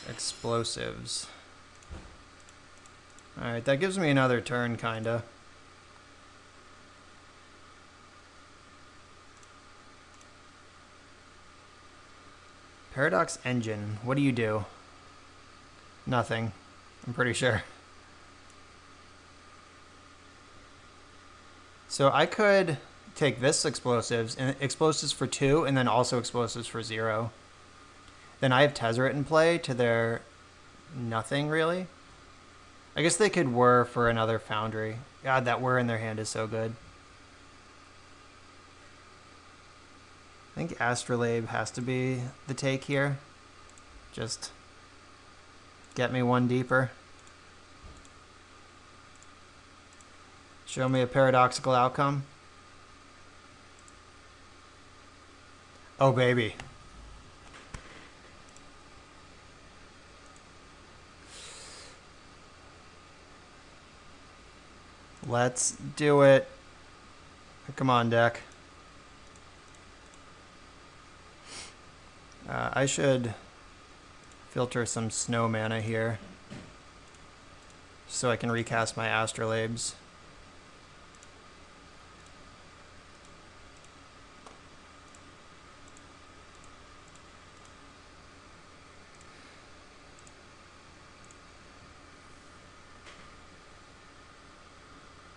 Explosives. Alright, that gives me another turn, kinda. Paradox Engine. What do you do? Nothing. I'm pretty sure. So I could take this explosives, and explosives for 2, and then also explosives for 0. Then I have Tezzeret in play to their nothing, really. I guess they could whir for another Foundry. God, that whir in their hand is so good. I think Astrolabe has to be the take here. Just get me one deeper. Show me a Paradoxical Outcome. Oh, baby. Let's do it. Come on, deck. I should filter some snow mana here so I can recast my Astrolabes.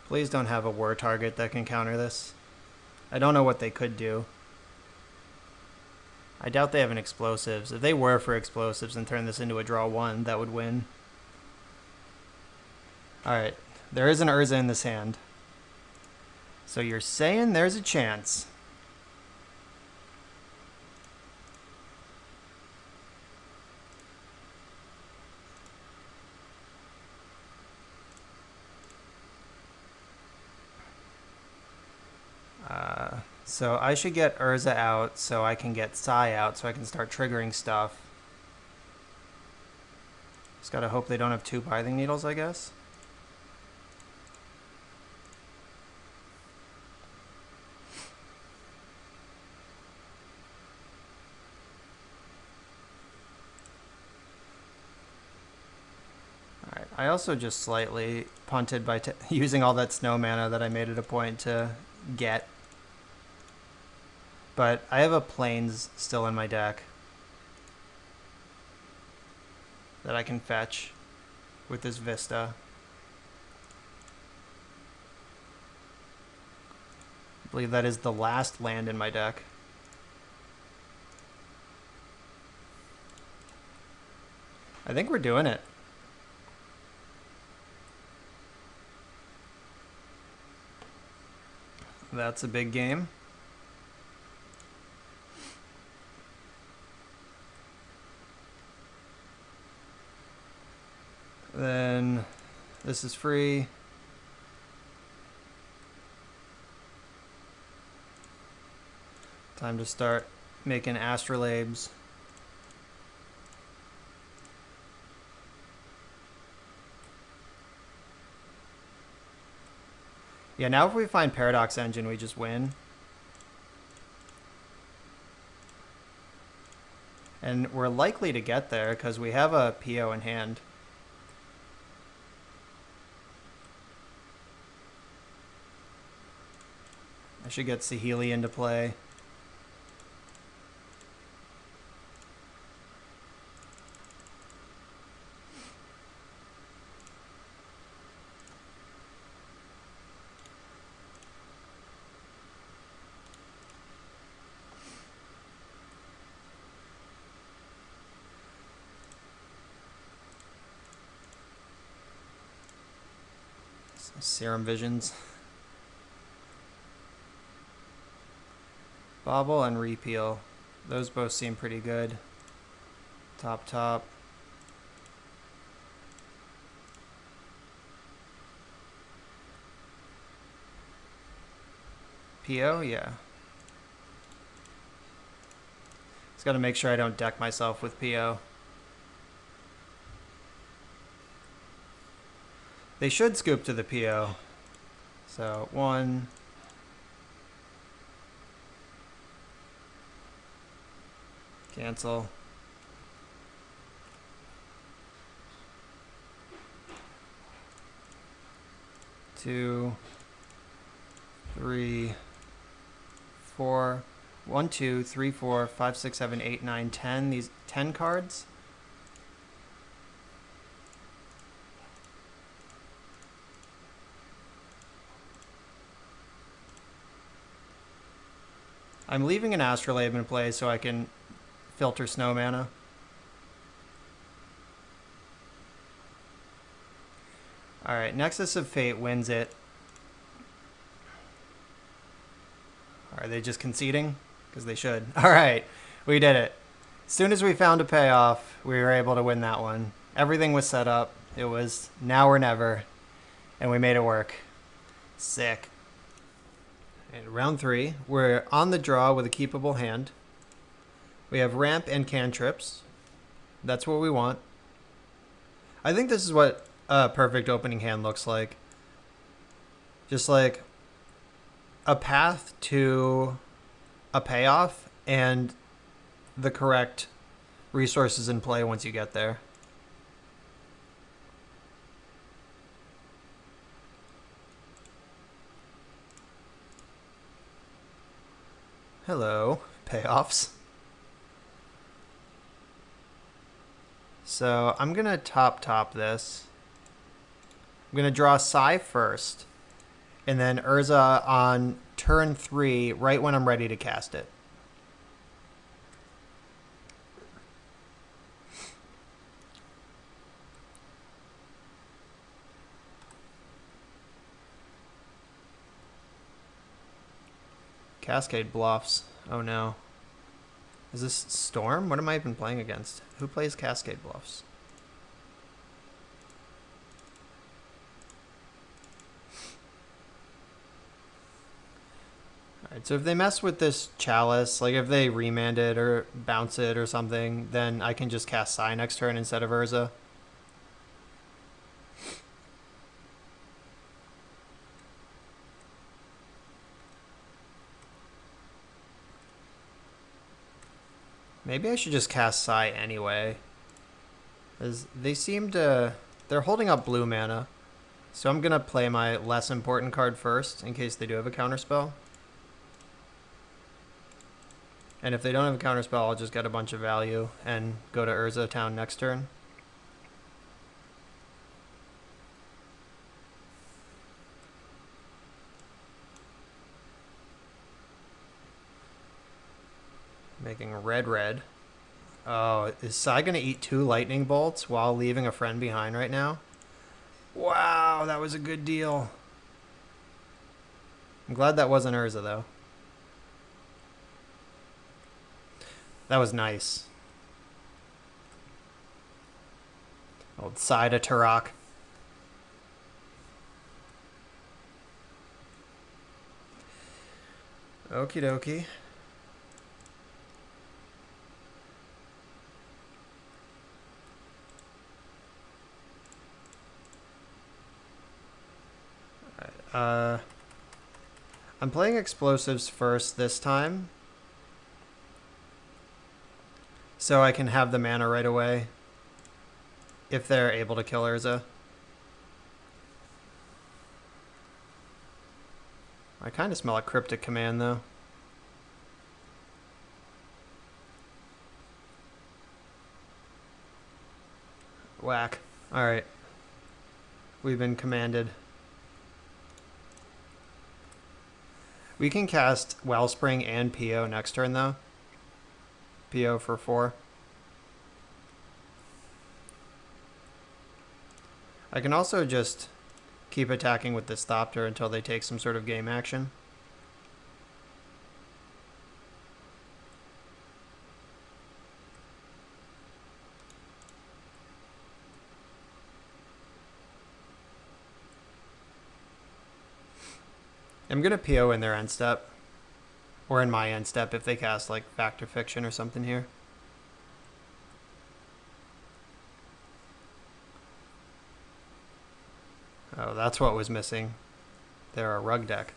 Please don't have a war target that can counter this. I don't know what they could do. I doubt they have an explosives. If they were for explosives and turn this into a draw 1, that would win. Alright. There is an Urza in this hand. So you're saying there's a chance. So I should get Urza out so I can get Psy out so I can start triggering stuff. Just gotta hope they don't have 2 Pithing Needles, I guess. Alright, I also just slightly punted by using all that snow mana that I made it a point to get. But I have a Plains still in my deck that I can fetch with this Vista. I believe that is the last land in my deck. I think we're doing it. That's a big game. Then this is free. Time to start making astrolabes. Yeah, now if we find Paradox Engine, we just win. And we're likely to get there because we have a PO in hand. I should get Saheeli into play. Serum Visions. Bobble and Repeal. Those both seem pretty good. Top. PO? Yeah. Just gotta make sure I don't deck myself with PO. They should scoop to the PO. So, 1. Cancel. 2, 3, 4. 1, 2, 3, 4, 5, 6, 7, 8, 9, 10. These 10 cards. I'm leaving an Astrolabe in play so I can filter snow mana. Alright, Nexus of Fate wins it. Are they just conceding? Because they should. Alright, we did it. As soon as we found a payoff, we were able to win that one. Everything was set up. It was now or never. And we made it work. Sick. And round 3, we're on the draw with a keepable hand. We have ramp and cantrips. That's what we want. I think this is what a perfect opening hand looks like. Just like a path to a payoff and the correct resources in play once you get there. Hello, payoffs. So I'm gonna top this. I'm gonna draw Psy first, and then Urza on turn 3, right when I'm ready to cast it. Cascade Bluffs. Oh no. Is this Storm? What am I even playing against? Who plays Cascade Bluffs? Alright, so if they mess with this Chalice, like if they remand it or bounce it or something, then I can just cast Psy next turn instead of Urza. Maybe I should just cast Psy anyway. As they seem to... They're holding up blue mana. So I'm going to play my less important card first, in case they do have a counterspell. And if they don't have a counterspell, I'll just get a bunch of value and go to Urza Town next turn. Making red. Oh, is Sai going to eat 2 lightning bolts while leaving a friend behind right now? Wow, that was a good deal. I'm glad that wasn't Urza, though. That was nice. Old Sai to Turok. Okie dokie. I'm playing explosives first this time, so I can have the mana right away if they're able to kill Urza. I kind of smell a cryptic command though. Whack. Alright. We've been commanded. We can cast Wellspring and PO next turn, though. PO for 4. I can also just keep attacking with this Thopter until they take some sort of game action. I'm going to PO in their end step. Or in my end step if they cast like Fact or Fiction or something here. Oh, that's what was missing. They're a rug deck.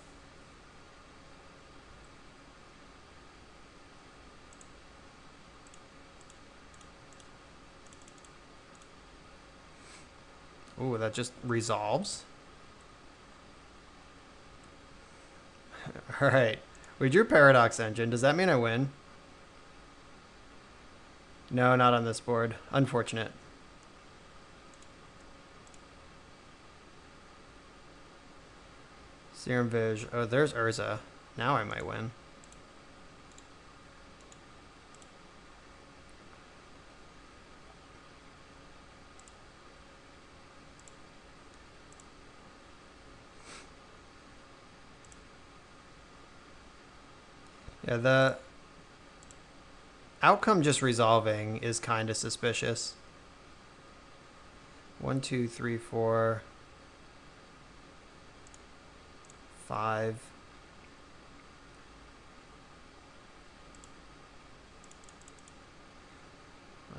Ooh, that just resolves. Alright. We drew Paradox Engine. Does that mean I win? No, not on this board. Unfortunate. Serum Vig. Oh, there's Urza. Now I might win. Yeah, the outcome just resolving is kind of suspicious. 1, 2, 3, 4, 5.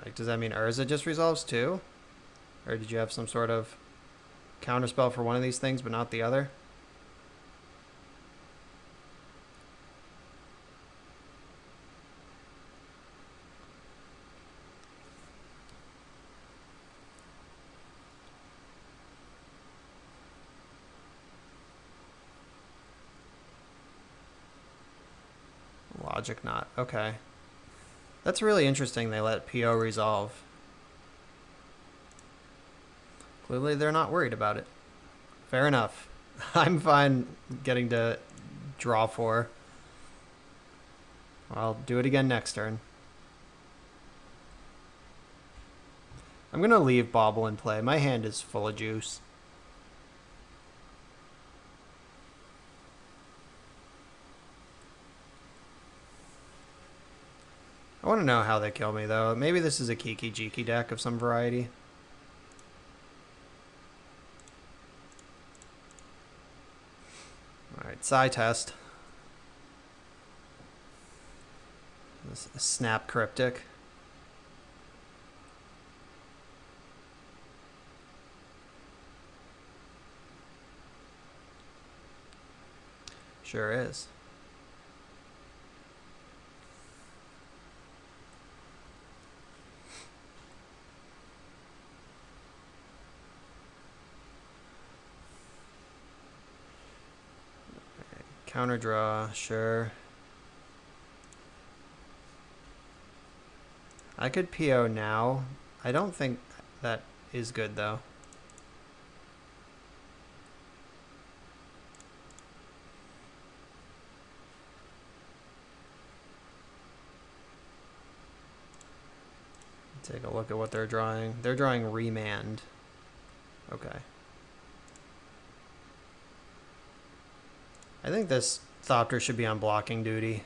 Like, does that mean Urza just resolves too? Or did you have some sort of counterspell for one of these things but not the other? Logic not. Okay. That's really interesting they let PO resolve. Clearly they're not worried about it. Fair enough. I'm fine getting to draw 4. I'll do it again next turn. I'm going to leave Bauble in play. My hand is full of juice. I want to know how they kill me, though. Maybe this is a Kiki-Jiki deck of some variety. Alright, Psi test. This Snap Cryptic. Sure is. Counter draw, sure. I could PO now. I don't think that is good, though. Take a look at what they're drawing. They're drawing Remand. Okay. I think this Thopter should be on blocking duty.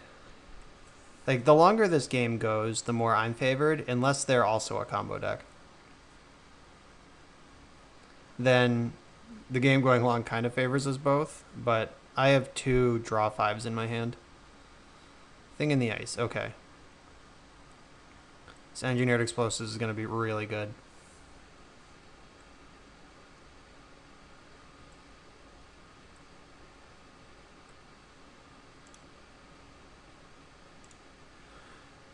Like, the longer this game goes, the more I'm favored, unless they're also a combo deck. Then the game going long kind of favors us both, but I have 2 draw 5s in my hand. Thing in the ice, okay. This Engineered Explosives is going to be really good.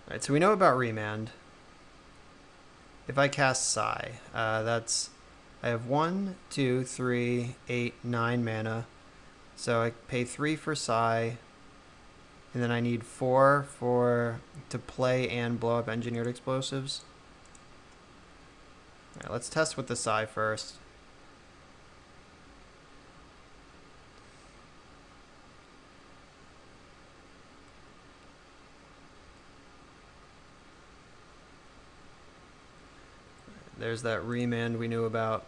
Alright, so we know about Remand. If I cast Psi, that's... I have 1, 2, 3, 8, 9 mana. So I pay 3 for Psi. And then I need 4 to play and blow up Engineered Explosives. Alright, let's test with the Psi first. There's that Remand we knew about.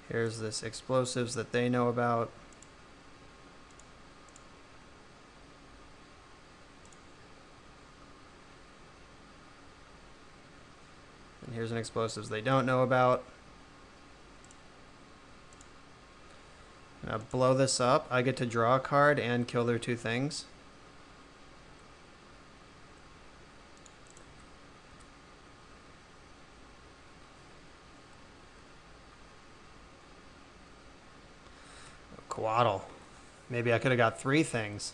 Here's this Explosives that they know about. And here's an Explosives they don't know about. Now blow this up. I get to draw a card and kill their 2 things. Quaddle. Maybe I could have got 3 things.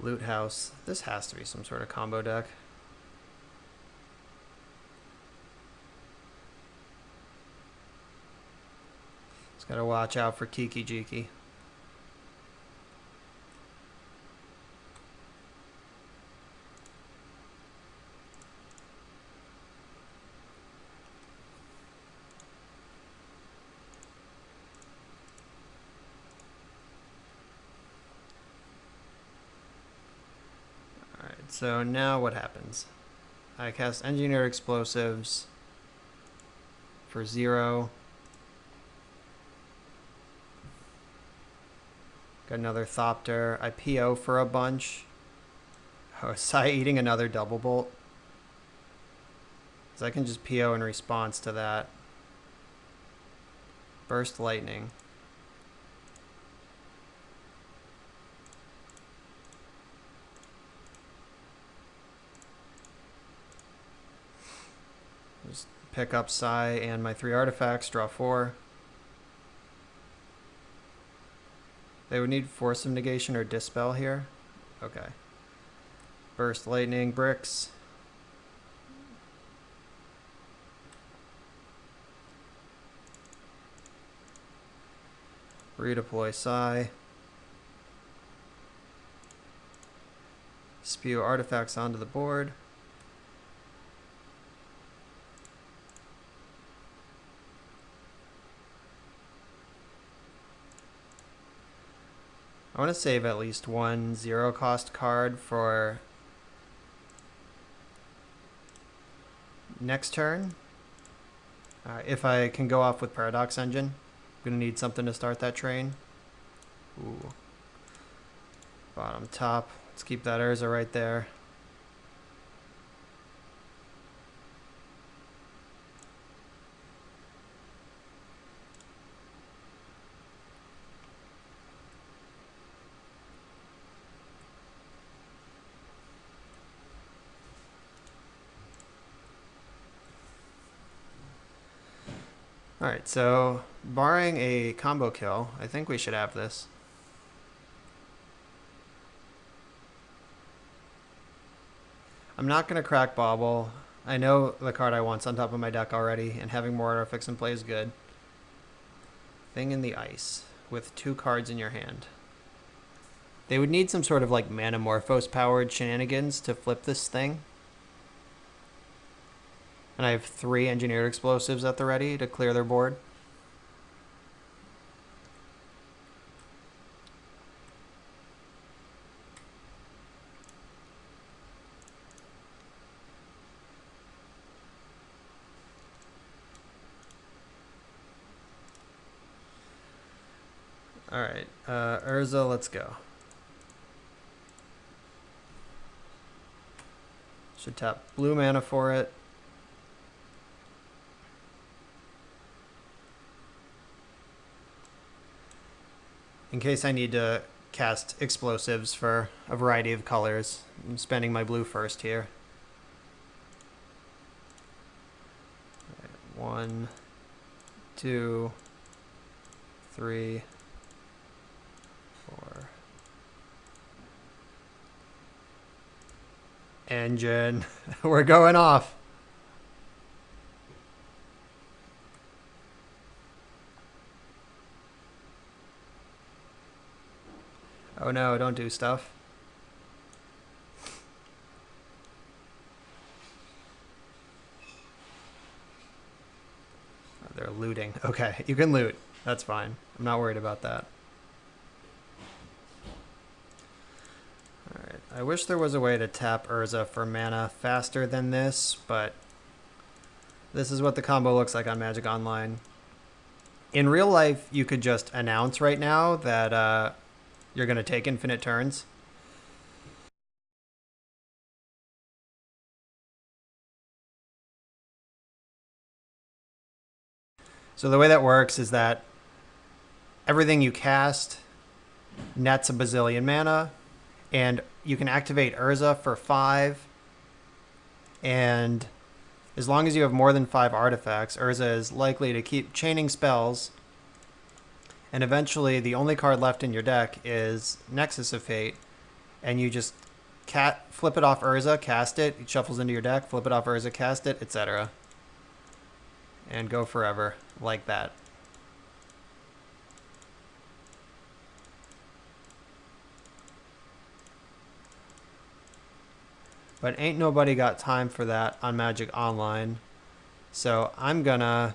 Loot House. This has to be some sort of combo deck. Just gotta watch out for Kiki-Jiki. So now what happens? I cast Engineered Explosives for 0. Got another Thopter. I PO for a bunch. Oh, Psi eating another Double Bolt. So I can just PO in response to that. Burst Lightning. Just pick up Psi and my 3 artifacts, draw 4. They would need Force of Negation or Dispel here. Okay. Burst Lightning, bricks. Redeploy Psi. Spew artifacts onto the board. I want to save at least 1 0-cost card for next turn. If I can go off with Paradox Engine, I'm going to need something to start that train. Ooh. Bottom top. Let's keep that Urza right there. Alright, so barring a combo kill, I think we should have this. I'm not going to crack Bauble. I know the card I want's on top of my deck already, and having more Artifacts in play is good. Thing in the Ice, with 2 cards in your hand. They would need some sort of like Manamorphose-powered shenanigans to flip this thing. And I have 3 Engineered Explosives at the ready to clear their board. Alright, Urza, let's go. Should tap blue mana for it. In case I need to cast explosives for a variety of colors, I'm spending my blue first here. Right, 1, 2, 3, 4. Engine. We're going off. Oh no, don't do stuff. Oh, they're looting. Okay, you can loot. That's fine. I'm not worried about that. Alright, I wish there was a way to tap Urza for mana faster than this, but this is what the combo looks like on Magic Online. In real life, you could just announce right now that you're going to take infinite turns. So the way that works is that everything you cast nets a bazillion mana, and you can activate Urza for 5, and as long as you have more than 5 artifacts, Urza is likely to keep chaining spells, and eventually the only card left in your deck is Nexus of Fate, and you just flip it off Urza, cast it, it shuffles into your deck, flip it off Urza, cast it, etc. And go forever like that. But ain't nobody got time for that on Magic Online. So I'm gonna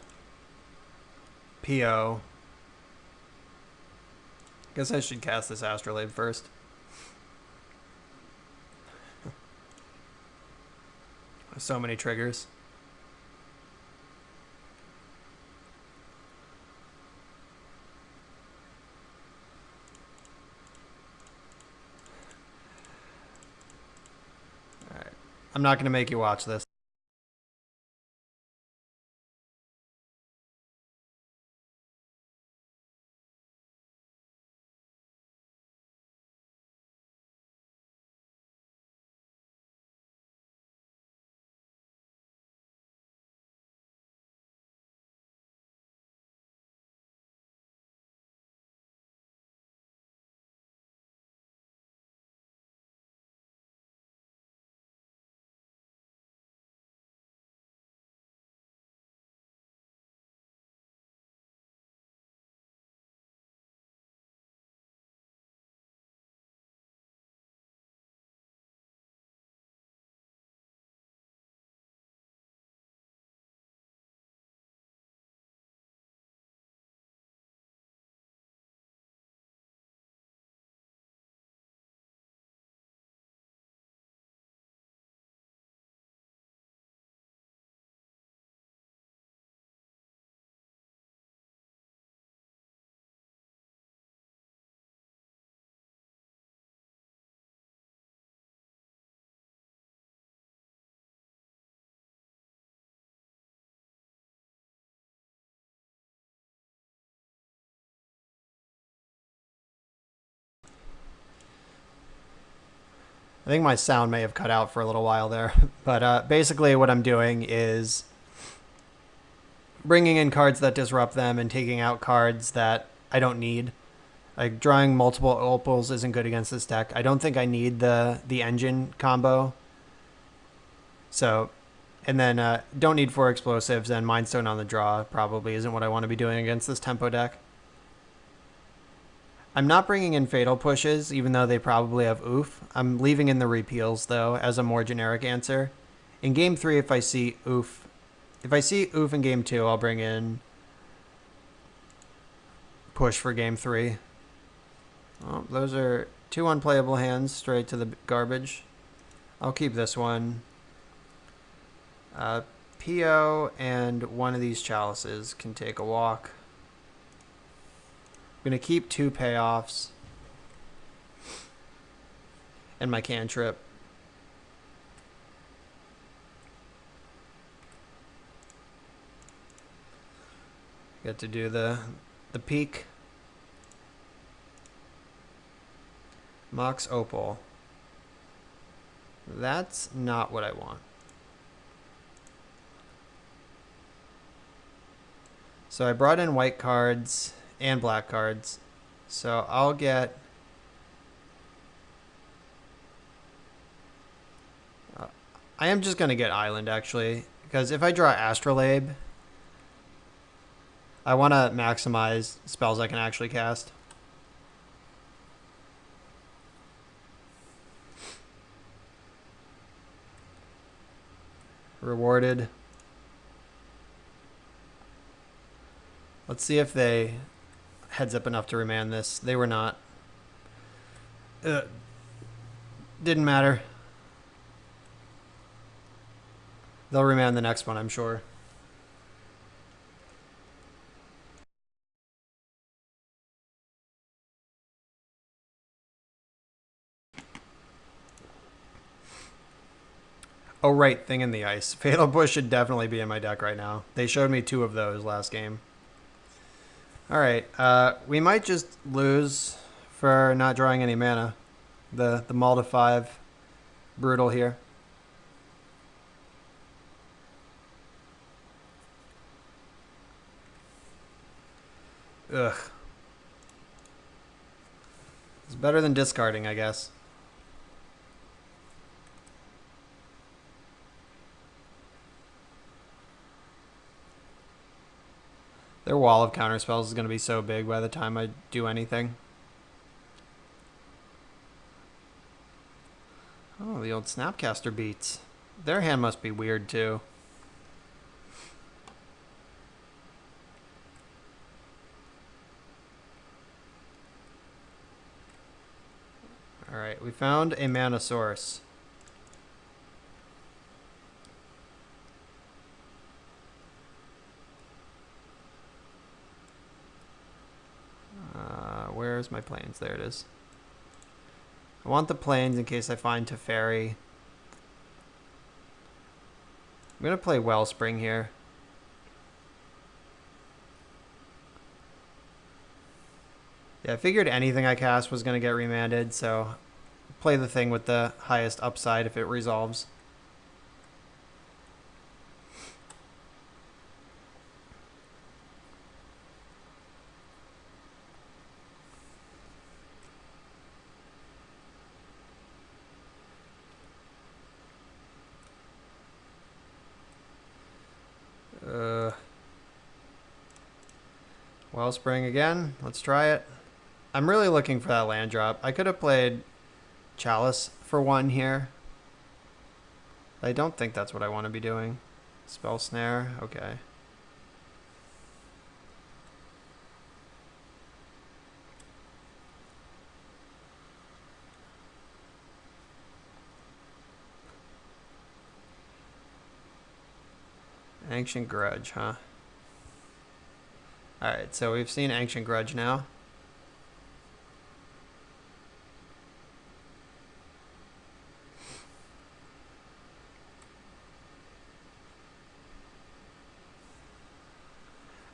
PO. Guess I should cast this Astrolabe first. So many triggers. Alright. I'm not gonna make you watch this. I think my sound may have cut out for a little while there. But basically what I'm doing is bringing in cards that disrupt them and taking out cards that I don't need. Like drawing multiple opals isn't good against this deck. I don't think I need the engine combo. So, and then don't need 4 explosives, and Mind Stone on the draw probably isn't what I want to be doing against this tempo deck. I'm not bringing in Fatal Pushes, even though they probably have Oof. I'm leaving in the Repeals, though, as a more generic answer. In Game 3, if I see Oof in Game 2, I'll bring in Push for Game 3. Oh, those are 2 unplayable hands straight to the garbage. I'll keep this one. PO and one of these chalices can take a walk. I'm going to keep 2 payoffs and my cantrip. Get to do the peak. Mox Opal. That's not what I want. So I brought in white cards and black cards. So I'll get... I am just going to get Island, actually. Because if I draw Astrolabe, I want to maximize spells I can actually cast. Rewarded. Let's see if they heads up enough to remand this. They were not. Didn't matter. They'll remand the next one, I'm sure. Oh, right, Thing in the Ice. Fatal Push should definitely be in my deck right now. They showed me 2 of those last game. Alright, we might just lose for not drawing any mana. The Maul to 5. Brutal here. Ugh. It's better than discarding, I guess. Their wall of counterspells is going to be so big by the time I do anything. Oh, the old Snapcaster beats. Their hand must be weird, too. Alright, we found a mana source. Where's my plains? There it is. I want the plains in case I find Teferi. I'm going to play Wellspring here. Yeah, I figured anything I cast was going to get remanded, so play the thing with the highest upside if it resolves. Wellspring again. Let's try it. I'm really looking for that land drop. I could have played Chalice for 1 here. I don't think that's what I want to be doing. Spell Snare. Okay. Ancient Grudge, huh? Alright, so we've seen Ancient Grudge now.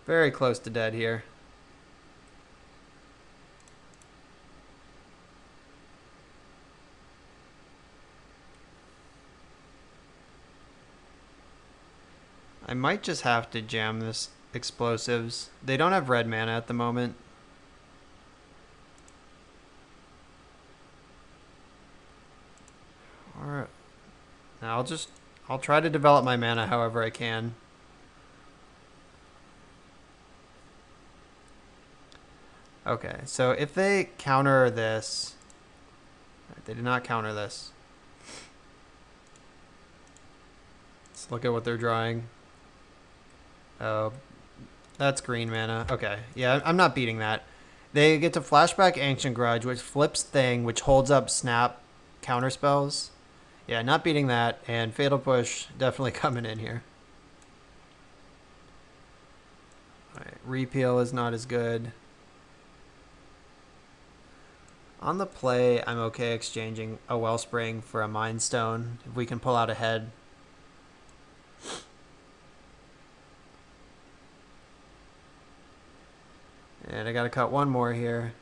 Very close to dead here. I might just have to jam this explosives. They don't have red mana at the moment. Or I'll try to develop my mana however I can. Okay, so if they counter this, they did not counter this. Let's look at what they're drawing. Oh, that's green mana. Okay, yeah, I'm not beating that. They get to flashback Ancient Grudge, which flips Thing, which holds up Snap counter spells. Yeah, not beating that, and Fatal Push definitely coming in here. Alright, Repeal is not as good. On the play, I'm okay exchanging a Wellspring for a Mind Stone if we can pull out ahead. And I gotta cut one more here.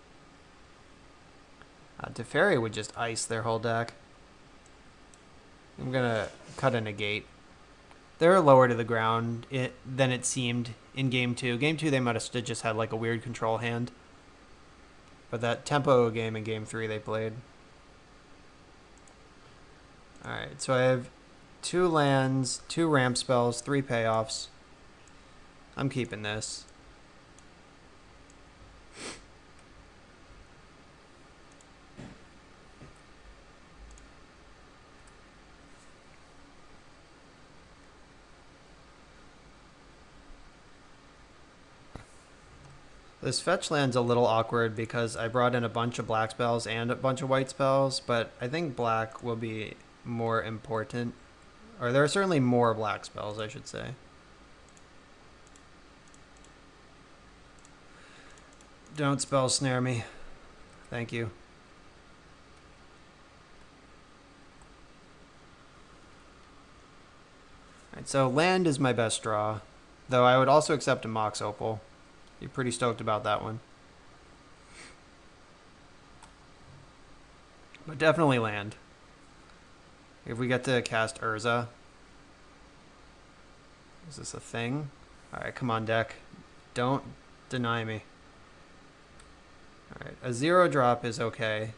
Teferi would just ice their whole deck. I'm gonna cut a negate. They're lower to the ground than it seemed in Game 2. Game 2, they might have just had like a weird control hand. But that tempo game in Game 3 they played. Alright, so I have 2 lands, 2 ramp spells, 3 payoffs. I'm keeping this. This fetch land's a little awkward because I brought in a bunch of black spells and a bunch of white spells, but I think black will be more important. Or there are certainly more black spells, I should say. Don't spell snare me. Thank you. Alright, so land is my best draw, though I would also accept a Mox Opal. You're pretty stoked about that one. But definitely land. If we get to cast Urza. Is this a thing? Alright, come on, deck. Don't deny me. Alright, a 0 drop is okay.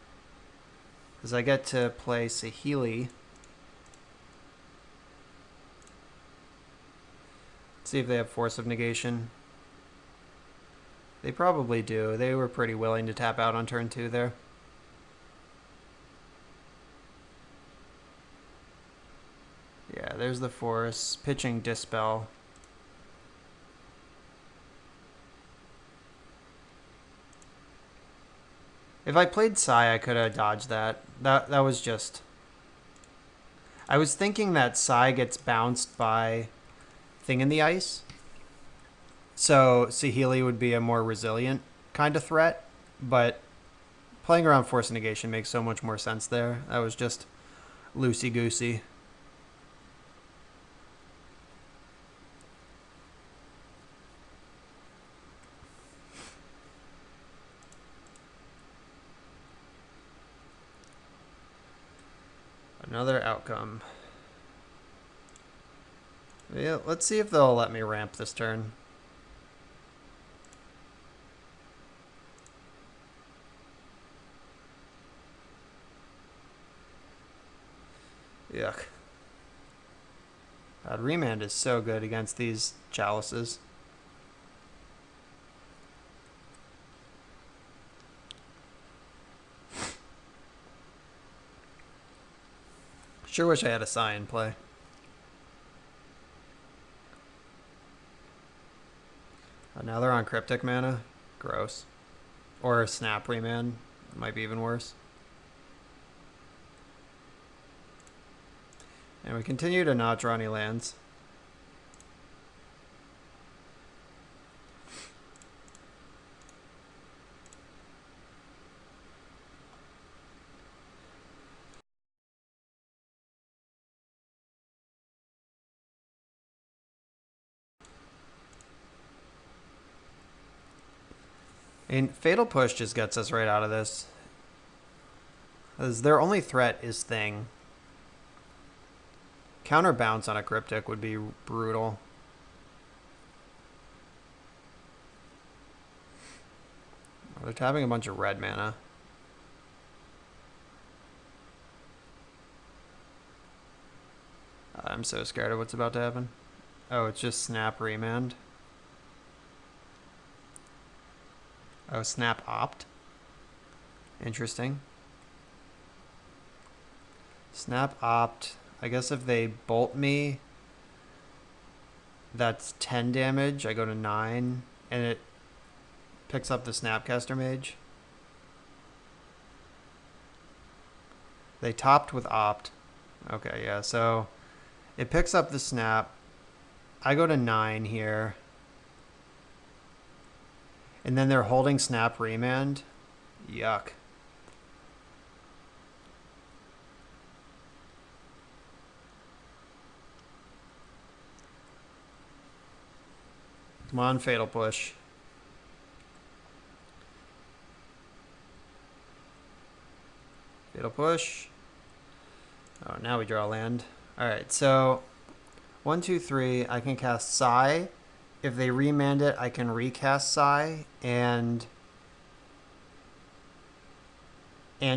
Because I get to play Saheeli. See if they have Force of Negation. They probably do. They were pretty willing to tap out on turn 2 there. Yeah, there's the Force. Pitching Dispel. If I played Sai, I could have dodged that. That was just... I was thinking that Sai gets bounced by Thing in the Ice. So Saheeli would be a more resilient kind of threat, but playing around Force Negation makes so much more sense there. That was just loosey-goosey. Another outcome. Yeah, let's see if they'll let me ramp this turn. Yuck. God, Remand is so good against these chalices. Sure wish I had a Sai in play. Now they're on Cryptic mana. Gross. Or Snap Remand. Might be even worse. And we continue to not draw any lands. And Fatal Push just gets us right out of this. As their only threat is Thing. Counter bounce on a Cryptic would be brutal. They're tapping a bunch of red mana. I'm so scared of what's about to happen. Oh, it's just snap remand. Oh, snap opt. Interesting. Snap opt. I guess if they bolt me, that's 10 damage. I go to 9, and it picks up the Snapcaster Mage. They topped with opt. Okay, yeah, so it picks up the snap. I go to 9 here. And then they're holding snap remand. Yuck. Come on, Fatal Push. Fatal Push. Oh, now we draw land. Alright, so 1, 2, 3. I can cast Psy. If they remand it, I can recast Psy and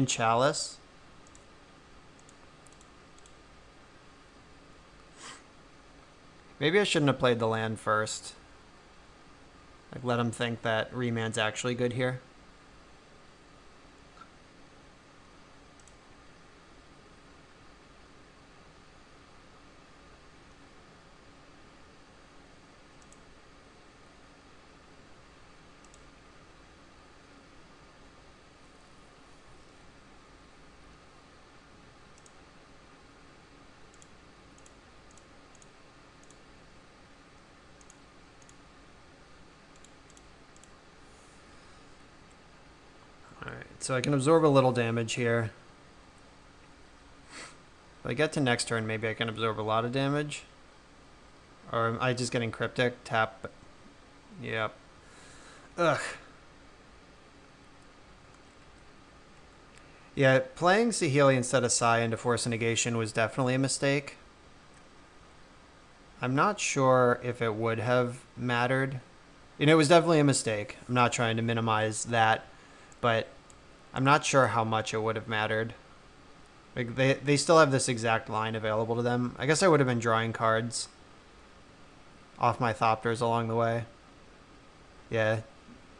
Chalice. Maybe I shouldn't have played the land first. Like, let them think that remand's actually good here. So I can absorb a little damage here. If I get to next turn, maybe I can absorb a lot of damage. Or am I just getting cryptic? Tap. Yep. Ugh. Yeah, playing Saheeli instead of Psy into Force of Negation was definitely a mistake. I'm not sure if it would have mattered. You know, it was definitely a mistake. I'm not trying to minimize that, but I'm not sure how much it would have mattered. Like they still have this exact line available to them. I guess I would have been drawing cards off my Thopters along the way. Yeah,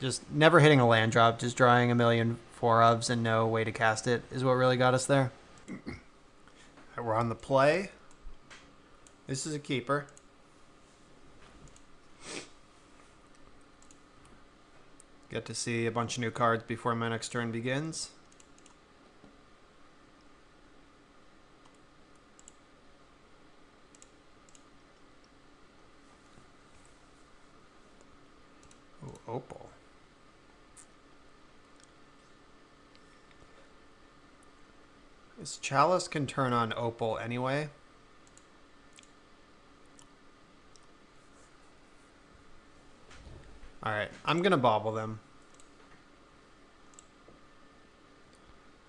just never hitting a land drop, just drawing a million 4-ofs and no way to cast it is what really got us there. Right, we're on the play. This is a keeper. Get to see a bunch of new cards before my next turn begins. Oh, Opal. This Chalice can turn on Opal anyway. Alright, I'm going to bobble them.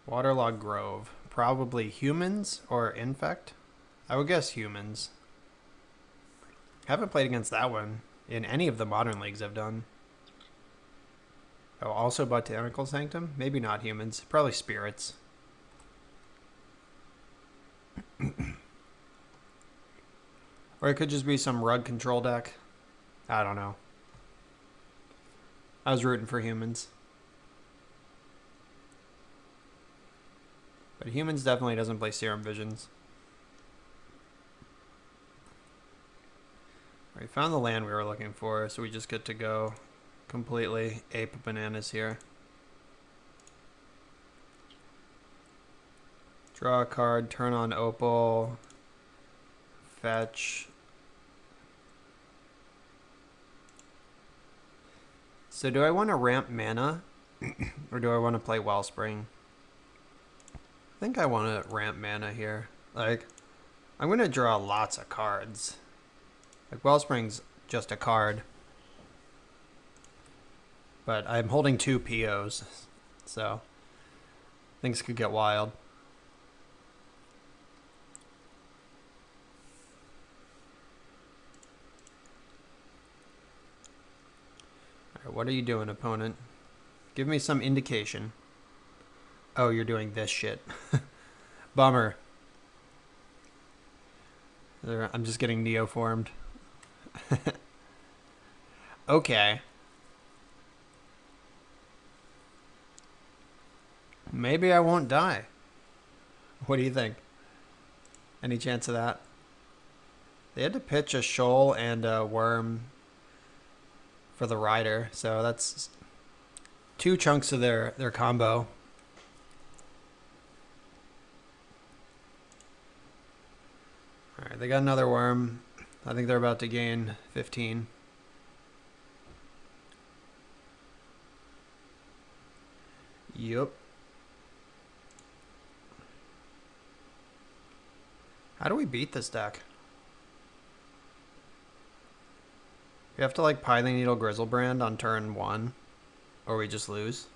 Waterlogged Grove. Probably humans or infect? I would guess humans. Haven't played against that one in any of the modern leagues I've done. Oh, also Botanical Sanctum? Maybe not humans. Probably spirits. Or it could just be some rug control deck. I don't know. I was rooting for humans. But humans definitely doesn't play Serum Visions. We found the land we were looking for, so we just get to go completely ape bananas here. Draw a card, turn on Opal, fetch. So do I want to ramp mana, or do I want to play Wellspring? I think I want to ramp mana here. Like, I'm going to draw lots of cards. Like, Wellspring's just a card. But I'm holding 2 POs, so things could get wild. Alright, what are you doing, opponent? Give me some indication. Oh, you're doing this shit. Bummer. I'm just getting neoformed. Okay. Maybe I won't die. What do you think? Any chance of that? They had to pitch a shoal and a worm for the rider, so that's 2 chunks of their combo. Alright, they got another worm. I think they're about to gain 15. Yup. How do we beat this deck? We have to like Piling Needle Grizzlebrand on turn 1, or we just lose.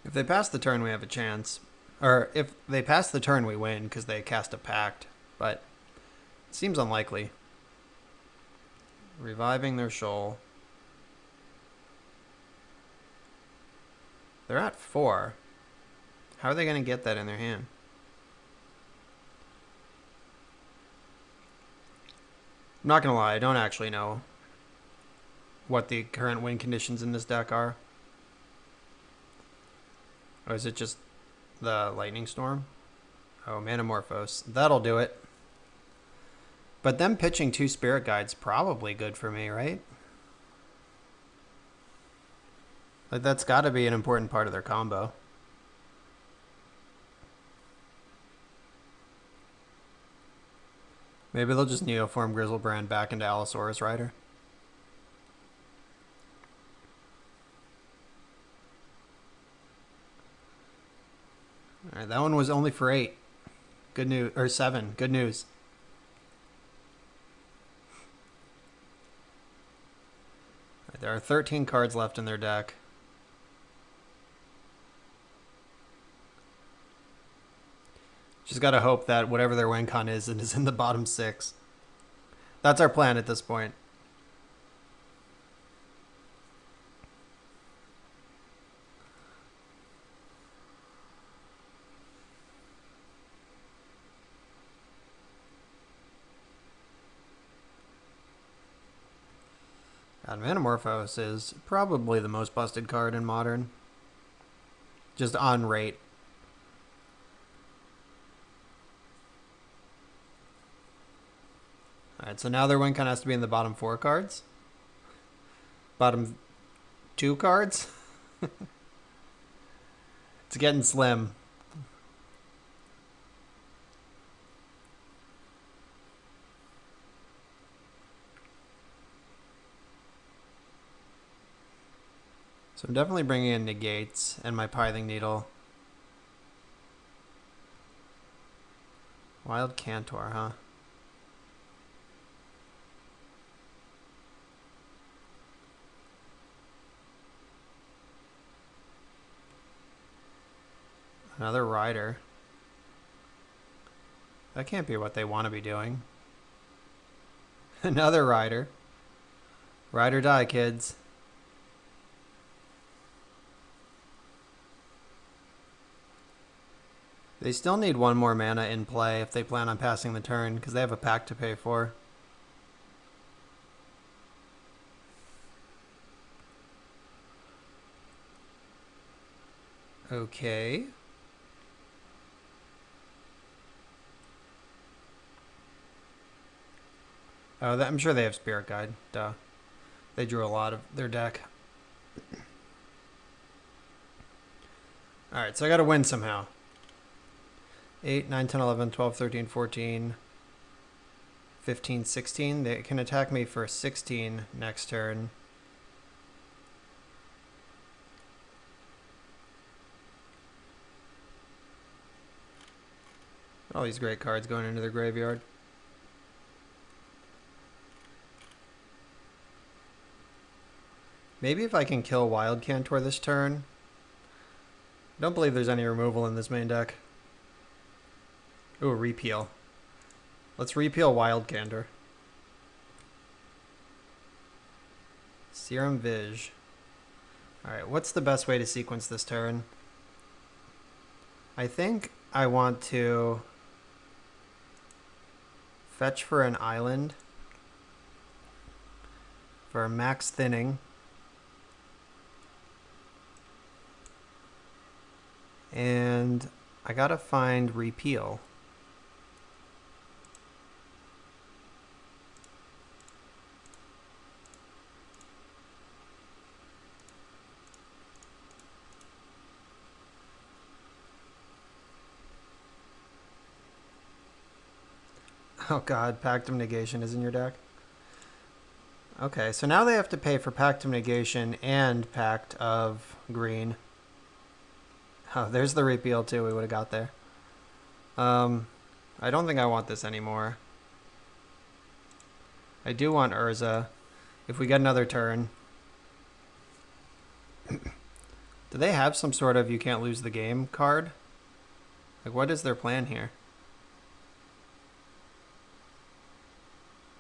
If they pass the turn, we have a chance. Or if they pass the turn, we win because they cast a Pact. But it seems unlikely. Reviving their shoal. They're at 4. How are they going to get that in their hand? I'm not going to lie, I don't actually know what the current win conditions in this deck are. Or is it just the Lightning Storm? Oh, Manamorphose. That'll do it. But them pitching 2 Spirit Guides probably good for me, right? Like that's got to be an important part of their combo. Maybe they'll just Neoform Grizzlebrand back into Allosaurus Rider. Alright, that one was only for 8. Good news. Or 7. Good news. Right, there are 13 cards left in their deck. Just gotta hope that whatever their win con is, it is in the bottom 6. That's our plan at this point. God, Manamorphose is probably the most busted card in Modern. Just on rate. Alright, so now their win con has to be in the bottom 4 cards. Bottom 2 cards. It's getting slim. So I'm definitely bringing in Negates and my Piling Needle. Wild Cantor, huh? Another Rider. That can't be what they want to be doing. Another Rider. Ride or die, kids. They still need 1 more mana in play if they plan on passing the turn, because they have a pack to pay for. Okay. Oh, I'm sure they have Spirit Guide. Duh. They drew a lot of their deck. Alright, so I gotta win somehow. 8, 9, 10, 11, 12, 13, 14, 15, 16. They can attack me for 16 next turn. All these great cards going into their graveyard. Maybe if I can kill Wild Cantor this turn. I don't believe there's any removal in this main deck. Ooh, repeal. Let's repeal Wild Cantor. Serum Vig. Alright, what's the best way to sequence this turn? I think I want to fetch for an island for max thinning. And I gotta find repeal. Oh god, Pact of Negation is in your deck? Okay, so now they have to pay for Pact of Negation and Pact of Green. Oh, there's the repeal too, we would have got there. I don't think I want this anymore. I do want Urza. If we get another turn. Do they have some sort of you can't lose the game card? Like, what is their plan here?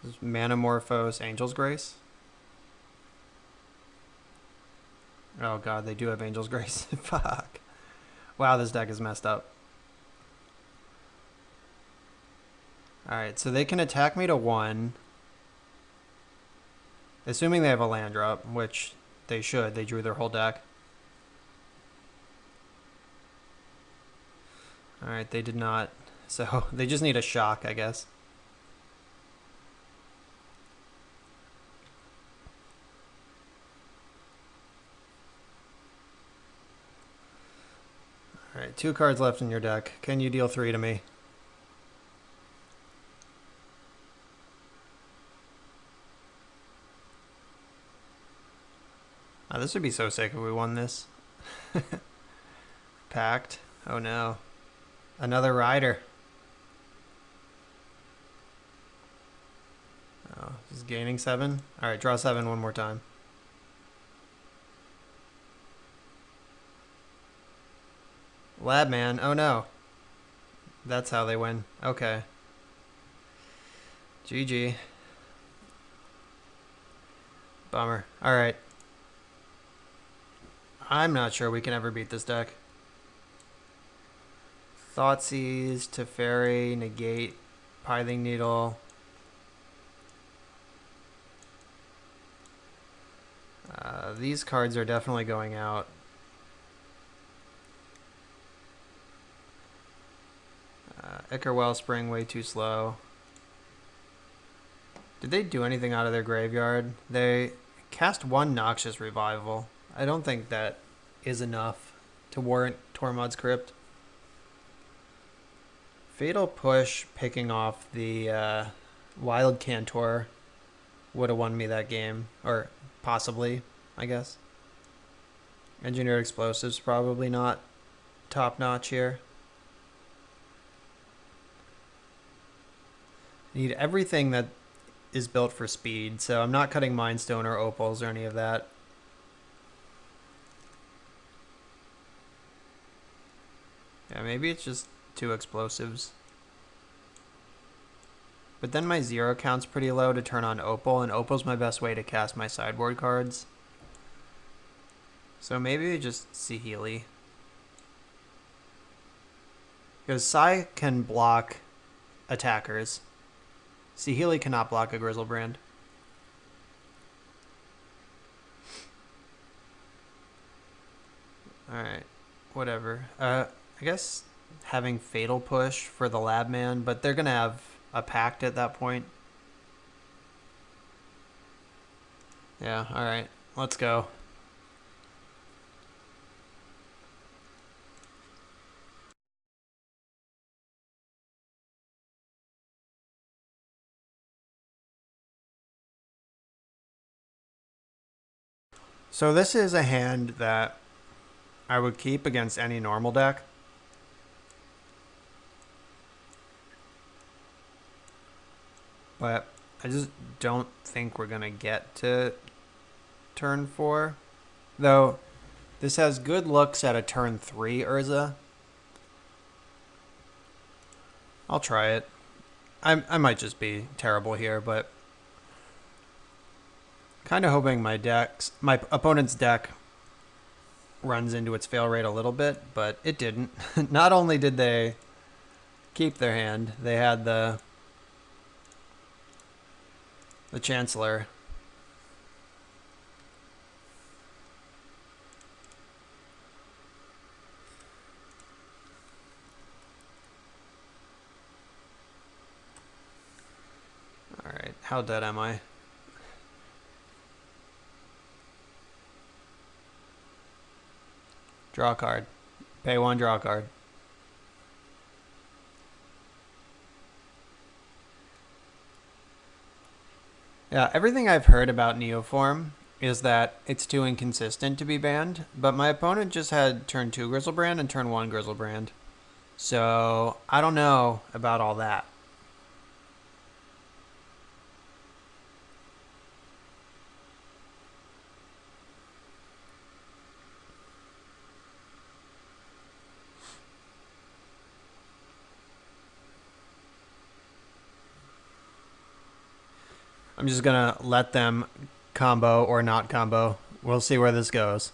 This is Manamorphose, Angel's Grace? Oh god, they do have Angel's Grace. Fuck. Wow, this deck is messed up. Alright, so they can attack me to 1. Assuming they have a land drop, which they should. They drew their whole deck. Alright, they did not. So they just need a shock, I guess. Alright, 2 cards left in your deck. Can you deal 3 to me? Oh, this would be so sick if we won this. Pact. Oh no. Another rider. Oh, he's gaining 7. Alright, draw 7 one more time. Lab man. Oh no. That's how they win. Okay. GG. Bummer. Alright. I'm not sure we can ever beat this deck. Thoughtseize, Teferi, Negate, Pithing Needle. These cards are definitely going out. Ichor Wellspring, way too slow. Did they do anything out of their graveyard? They cast 1 Noxious Revival. I don't think that is enough to warrant Tormod's Crypt. Fatal Push picking off the Wild Cantor would have won me that game. Or possibly, I guess. Engineered Explosives probably not top notch here. Need everything that is built for speed, so I'm not cutting Mind Stone or Opals or any of that. Yeah, maybe it's just 2 explosives. But then my 0 count's pretty low to turn on Opal, and Opal's my best way to cast my sideboard cards. So maybe just Saheeli. Because Sai can block attackers. Saheeli cannot block a Grizzlebrand. Alright, whatever. I guess having Fatal Push for the Lab Man, but they're going to have a Pact at that point. Yeah, alright. Let's go. So this is a hand that I would keep against any normal deck. But I just don't think we're going to get to turn 4. Though, this has good looks at a turn 3 Urza. I'll try it. I might just be terrible here, but Kind of hoping my opponent's deck runs into its fail rate a little bit, but it didn't. Not only did they keep their hand, they had the Chancellor. All right, how dead am I? Draw a card. Pay one, draw a card. Yeah, everything I've heard about Neoform is that it's too inconsistent to be banned, but my opponent just had turn 2 Grizzlebrand and turn 1 Grizzlebrand. So I don't know about all that. I'm just gonna let them combo or not combo. We'll see where this goes.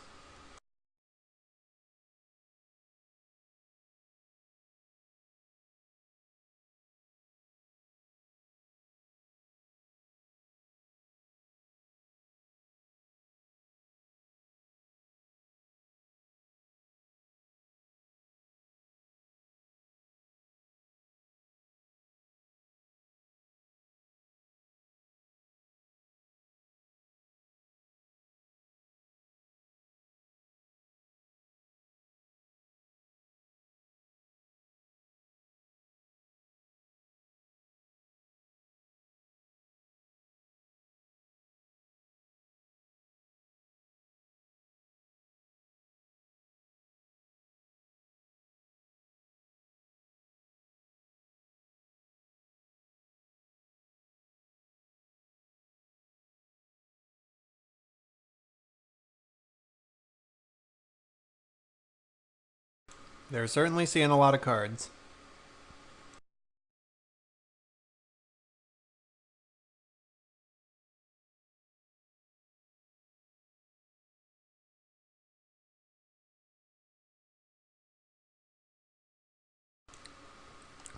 They're certainly seeing a lot of cards.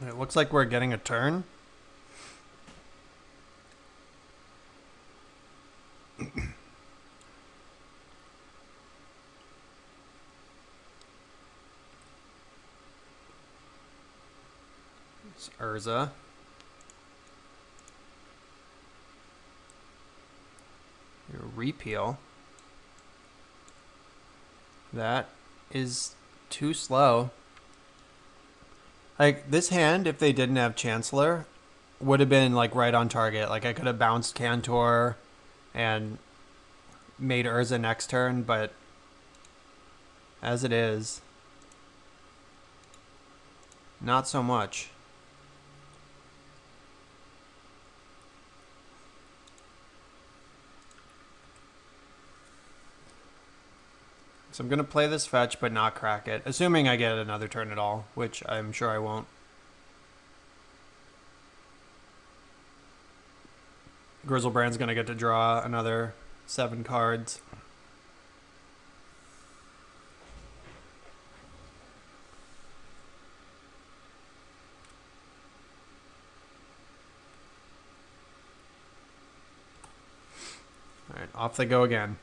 It looks like we're getting a turn. It's Urza. Your repeal. That is too slow. Like, this hand, if they didn't have Chancellor, would have been, like, right on target. Like, I could have bounced Cantor and made Urza next turn, but as it is, not so much. So I'm going to play this fetch but not crack it, assuming I get another turn at all, which I'm sure I won't. Grizzlebrand's going to get to draw another 7 cards. All right, off they go again.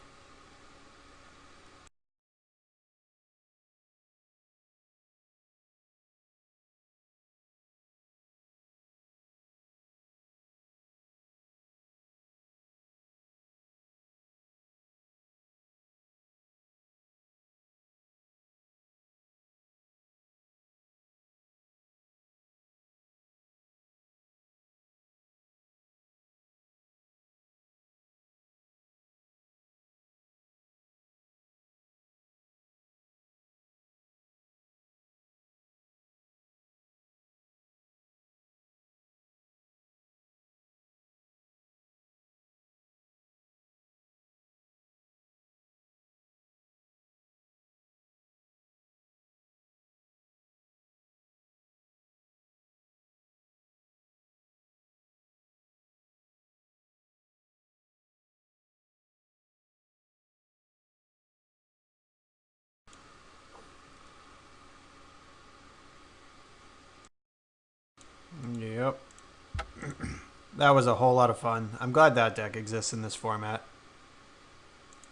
That was a whole lot of fun. I'm glad that deck exists in this format.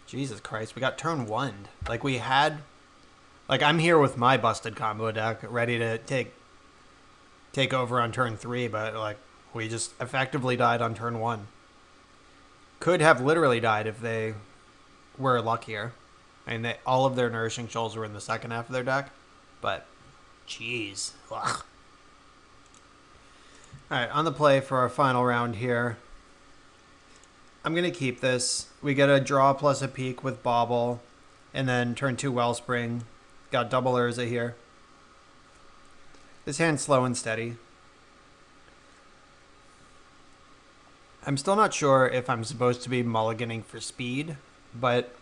Jesus Christ, we got turn one. Like we had, like I'm here with my busted combo deck, ready to take over on turn 3, but like we just effectively died on turn 1. Could have literally died if they were luckier. I mean, all of their Nourishing Shoals were in the second half of their deck, but jeez. Ugh. Alright, on the play for our final round here. I'm going to keep this. We get a draw plus a peak with Bauble, and then turn 2 Wellspring. Got double Urza here. This hand's slow and steady. I'm still not sure if I'm supposed to be mulliganing for speed, but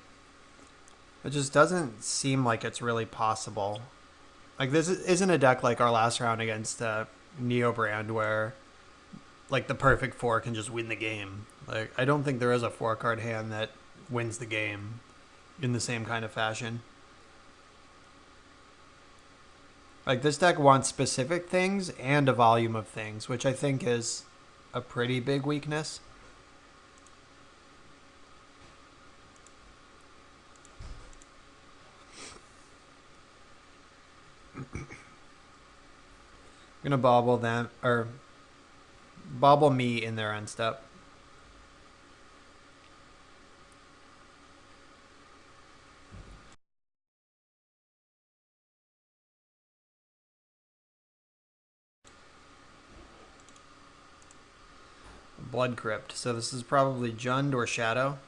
it just doesn't seem like it's really possible. Like, this isn't a deck like our last round against Neobrand where, like, the perfect 4 can just win the game. Like, I don't think there is a 4-card hand that wins the game in the same kind of fashion. Like, this deck wants specific things and a volume of things, which I think is a pretty big weakness. I'm gonna bobble them, or bobble me in their end step. Blood Crypt. So this is probably Jund or Shadow.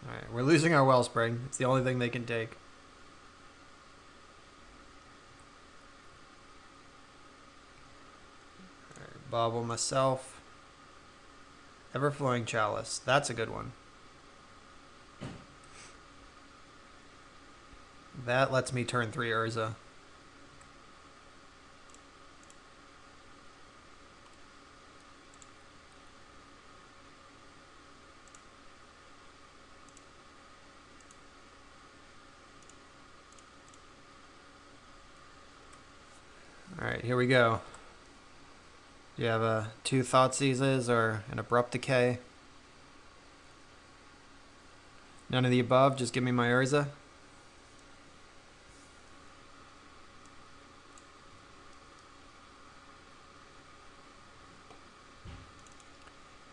Alright, we're losing our Wellspring. It's the only thing they can take. Alright, bobble myself. Everflowing Chalice. That's a good one. That lets me turn 3 Urza. Alright, here we go. Do you have a 2 Thoughtseizes or an Abrupt Decay? None of the above, just give me my Urza.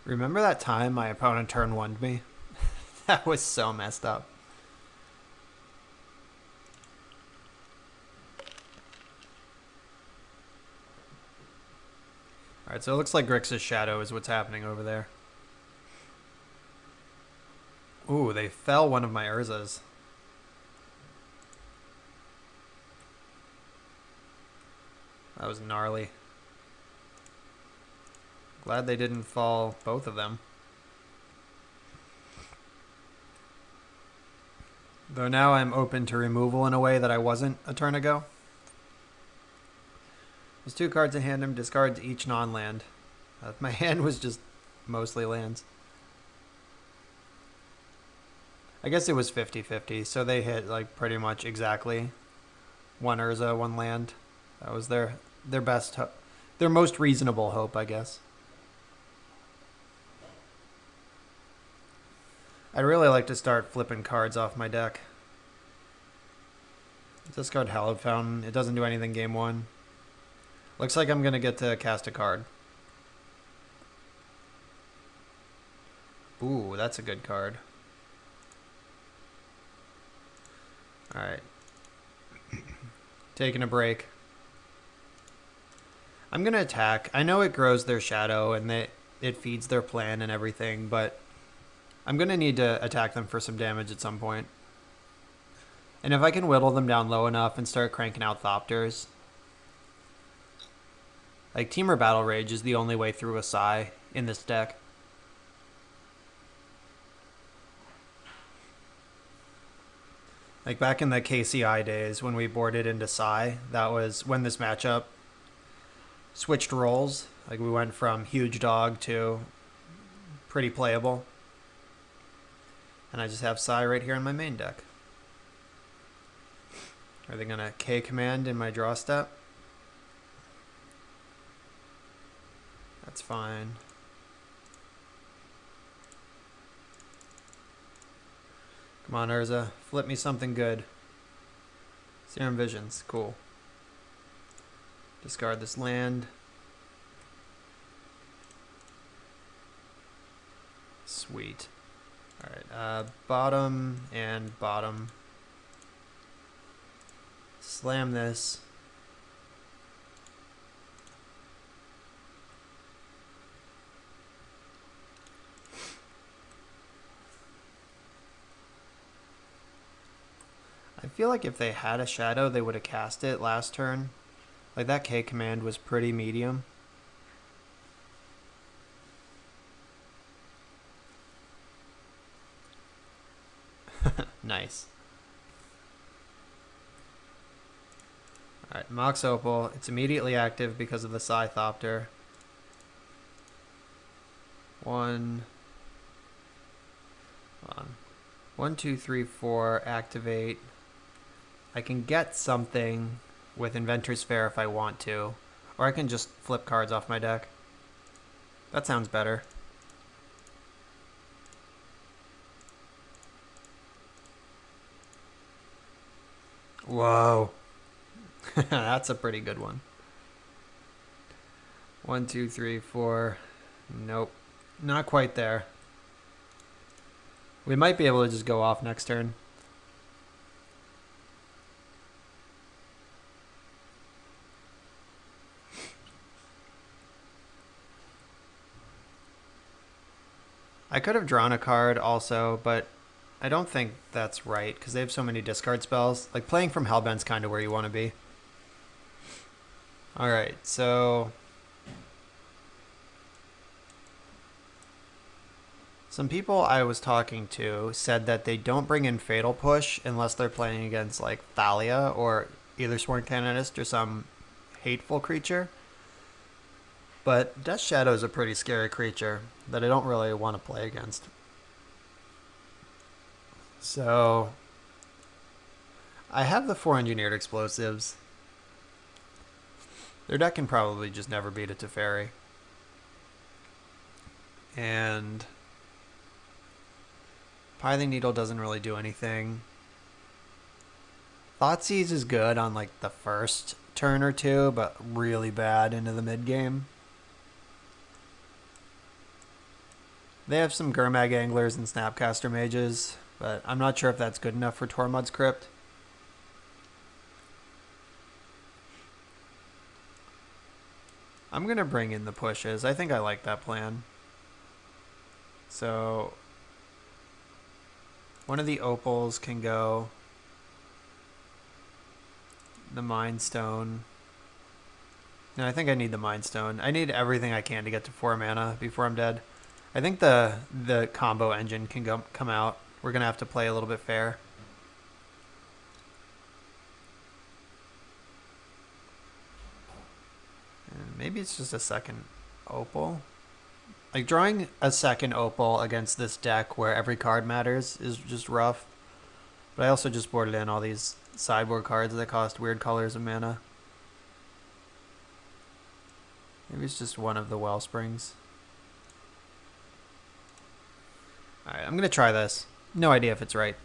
Remember that time my opponent turn 1'd me? That was so messed up. Alright, so it looks like Grixis Shadow is what's happening over there. Ooh, they fell one of my Urzas. That was gnarly. Glad they didn't fall both of them. Though now I'm open to removal in a way that I wasn't a turn ago. There's 2 cards in hand and discards each non-land. My hand was just mostly lands. I guess it was 50-50, so they hit like pretty much exactly 1 Urza, 1 land. That was their best, their most reasonable hope, I guess. I'd really like to start flipping cards off my deck. Discard Hallowed Fountain. It doesn't do anything game 1. Looks like I'm going to get to cast a card. Ooh, that's a good card. Alright. Taking a break. I'm going to attack. I know it grows their shadow and it feeds their plan and everything, but I'm going to need to attack them for some damage at some point. And if I can whittle them down low enough and start cranking out Thopters. Like, Temur Battle Rage is the only way through a Psy in this deck. Like, back in the KCI days when we boarded into Psy, that was when this matchup switched roles. Like, we went from huge dog to pretty playable. And I just have Psy right here in my main deck. Are they going to K command in my draw step? That's fine. Come on, Urza. Flip me something good. Serum Visions. Cool. Discard this land. Sweet. Alright, bottom and bottom. Slam this. I feel like if they had a shadow, they would have cast it last turn. Like, that K command was pretty medium. Nice. Alright, Mox Opal. It's immediately active because of the Scythopter. 1, 2, 3, 4, activate. I can get something with Inventor's Fair if I want to. Or I can just flip cards off my deck. That sounds better. Whoa. That's a pretty good one. 1, 2, 3, 4. Nope. Not quite there. We might be able to just go off next turn. I could have drawn a card also, but I don't think that's right because they have so many discard spells. Like, playing from Hellbent's kind of where you want to be. Alright, so some people I was talking to said that they don't bring in Fatal Push unless they're playing against, like, Thalia or either Sworn Canonist or some hateful creature. But Death Shadow is a pretty scary creature that I don't really want to play against. So I have the 4 Engineered Explosives. Their deck can probably just never beat a Teferi. And Pithing Needle doesn't really do anything. Thoughtseize is good on, like, the first turn or two, but really bad into the mid game. They have some Gurmag Anglers and Snapcaster Mages, but I'm not sure if that's good enough for Tormod's Crypt. I'm going to bring in the pushes. I think I like that plan. So one of the opals can go. The Mind Stone. No, I think I need the Mind Stone. I need everything I can to get to 4 mana before I'm dead. I think the combo engine can come out. We're going to have to play a little bit fair. And maybe it's just a second opal. Like, drawing a second opal against this deck where every card matters is just rough. But I also just boarded in all these sideboard cards that cost weird colors of mana. Maybe it's just one of the Wellsprings. Alright, I'm going to try this. No idea if it's right.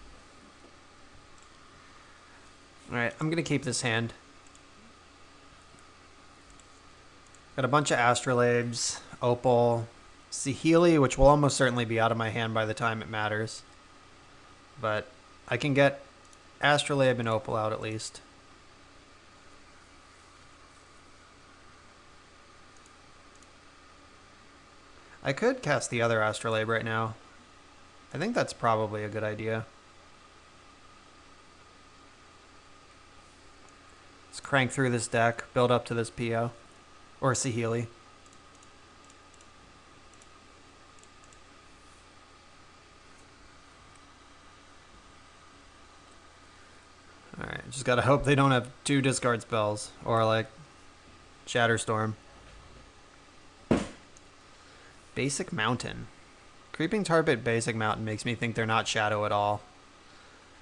Alright, I'm going to keep this hand. Got a bunch of Astrolabes, Opal, Saheeli, which will almost certainly be out of my hand by the time it matters. But I can get Astrolabe and Opal out at least. I could cast the other Astrolabe right now. I think that's probably a good idea. Let's crank through this deck, build up to this PO. Or Saheeli. Alright, just gotta hope they don't have 2 discard spells. Or, like, Shatterstorm. Basic Mountain. Creeping Tarpit Basic Mountain makes me think they're not Shadow at all.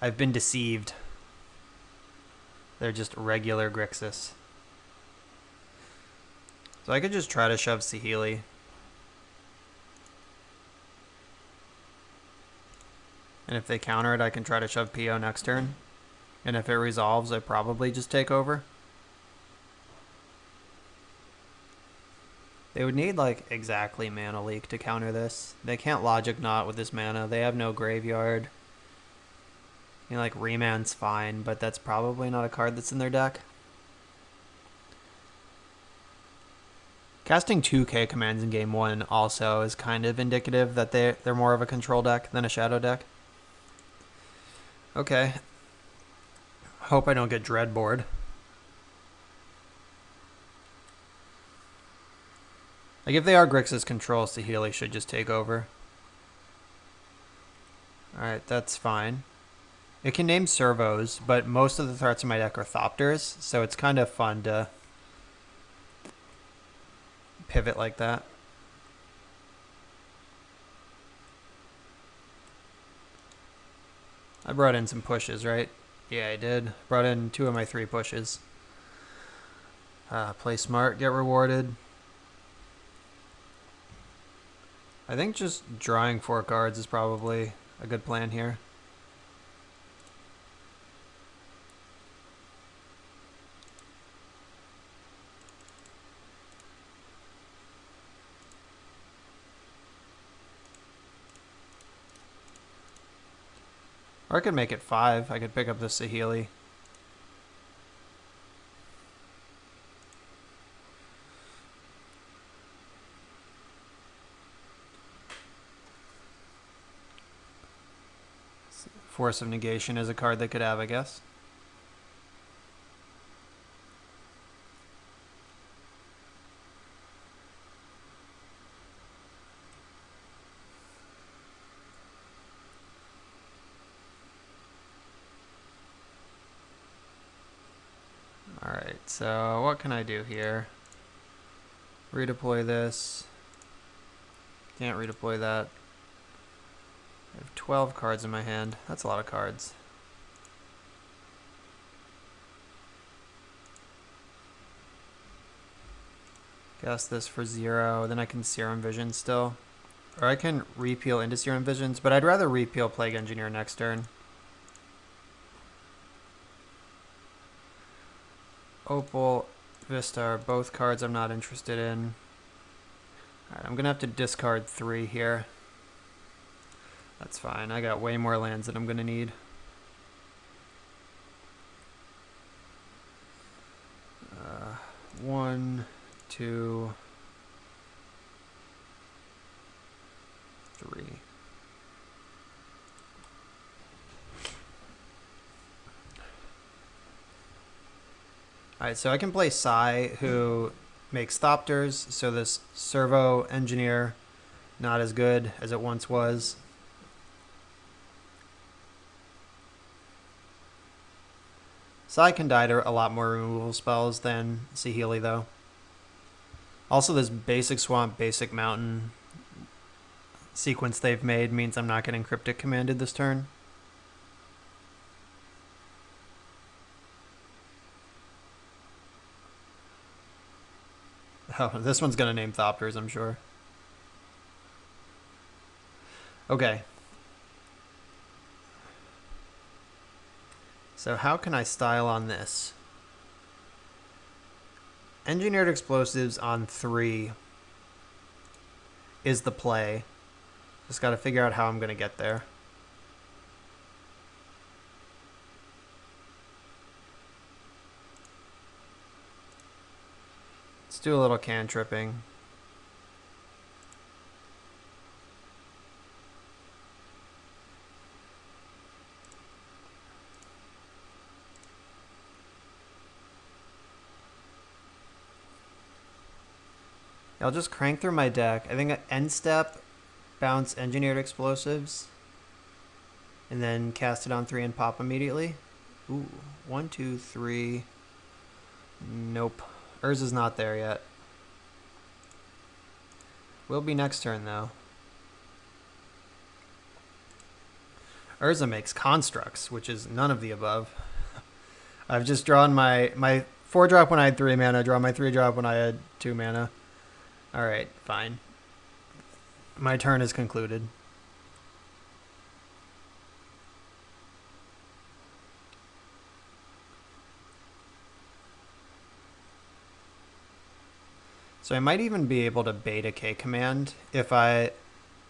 I've been deceived. They're just regular Grixis. So I could just try to shove Saheeli. And if they counter it, I can try to shove PO next turn. And if it resolves, I probably just take over. They would need, like, exactly Mana Leak to counter this. They can't Logic Knot with this mana. They have no graveyard. You know, like, Remand's fine, but that's probably not a card that's in their deck. Casting 2k commands in game 1 also is kind of indicative that they're more of a control deck than a shadow deck. Okay. Hope I don't get dread bored. Like, if they are Grixis control, Saheeli should just take over. Alright, that's fine. It can name servos, but most of the threats in my deck are Thopters, so it's kind of fun to pivot like that. I brought in some pushes, right? Yeah, I did. Brought in 2 of my 3 pushes. Play smart, get rewarded. I think just drawing 4 cards is probably a good plan here. Or I could make it 5. I could pick up the Saheeli. Force of Negation is a card they could have, I guess. Alright, so what can I do here? Redeploy this. Can't redeploy that. I have 12 cards in my hand. That's a lot of cards. Cast this for 0, then I can Serum Vision still. Or I can repeal into Serum Visions, but I'd rather repeal Plague Engineer next turn. Opal, Vistar, both cards I'm not interested in. Alright, I'm going to have to discard 3 here. That's fine. I got way more lands than I'm going to need. One, 2, 3. Alright, so I can play Sai, who makes Thopters, so this Servo Engineer, not as good as it once was. Sai can die to a lot more removal spells than Saheeli, though. Also, this basic swamp, basic mountain sequence they've made means I'm not getting Cryptic commanded this turn. Oh, this one's going to name Thopters, I'm sure. Okay. So how can I style on this? Engineered Explosives on 3 is the play. Just got to figure out how I'm going to get there. Let's do a little cantripping. I'll just crank through my deck. I think end step, bounce Engineered Explosives, and then cast it on 3 and pop immediately. Ooh, 1, 2, 3. Nope. Urza's not there yet. Will be next turn, though. Urza makes Constructs, which is none of the above. I've just drawn my 4-drop when I had 3 mana, draw my 3-drop when I had 2 mana. Alright, fine. My turn is concluded. So I might even be able to bait a K command. If I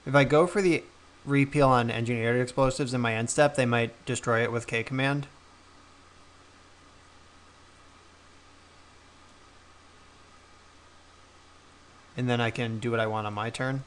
go for the repeal on engineered explosives in my end step, they might destroy it with K command. And then I can do what I want on my turn.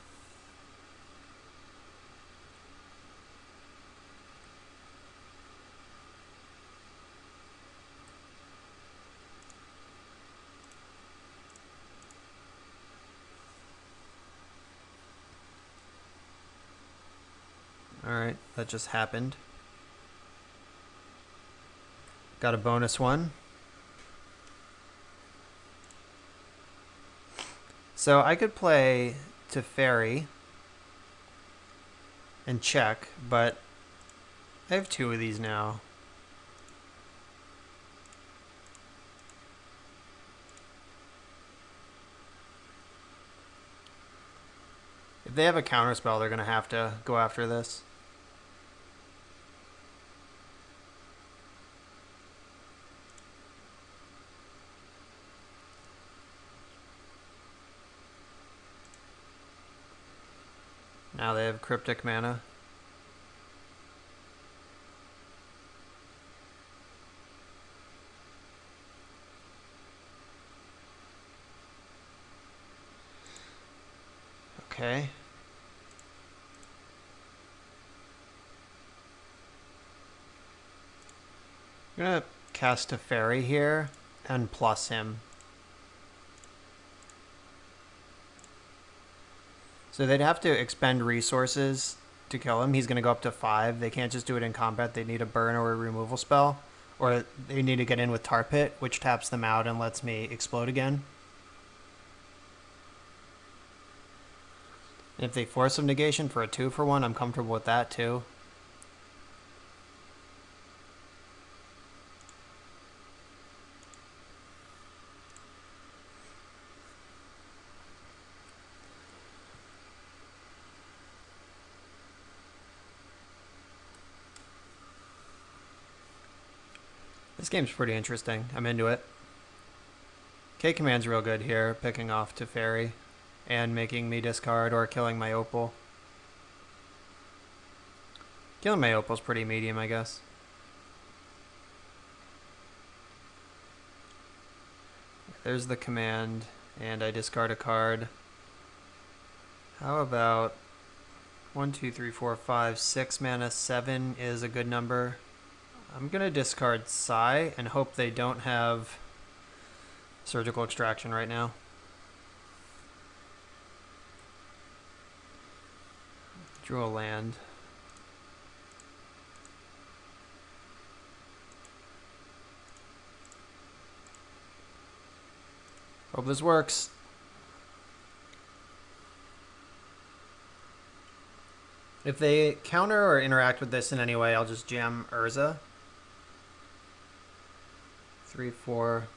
Alright, that just happened. Got a bonus one. So I could play to Fairy and check, but I have two of these now. If they have a counterspell, they're going to have to go after this. Now they have Cryptic Mana. Okay. I'm going to cast a Fairy here and plus him. So they'd have to expend resources to kill him. He's going to go up to 5. They can't just do it in combat. They need a burn or a removal spell. Or they need to get in with Tar Pit, which taps them out and lets me explode again. If they force some negation for a 2-for-1, I'm comfortable with that too. This game's pretty interesting. I'm into it. K command's real good here, picking off to Fairy and making me discard or killing my Opal. Killing my Opal's pretty medium, I guess. There's the command, and I discard a card. How about 1, 2, 3, 4, 5, 6 mana? 7 is a good number. I'm going to discard Psy and hope they don't have Surgical Extraction right now. Drew a land. Hope this works. If they counter or interact with this in any way, I'll just jam Urza. 3, 4.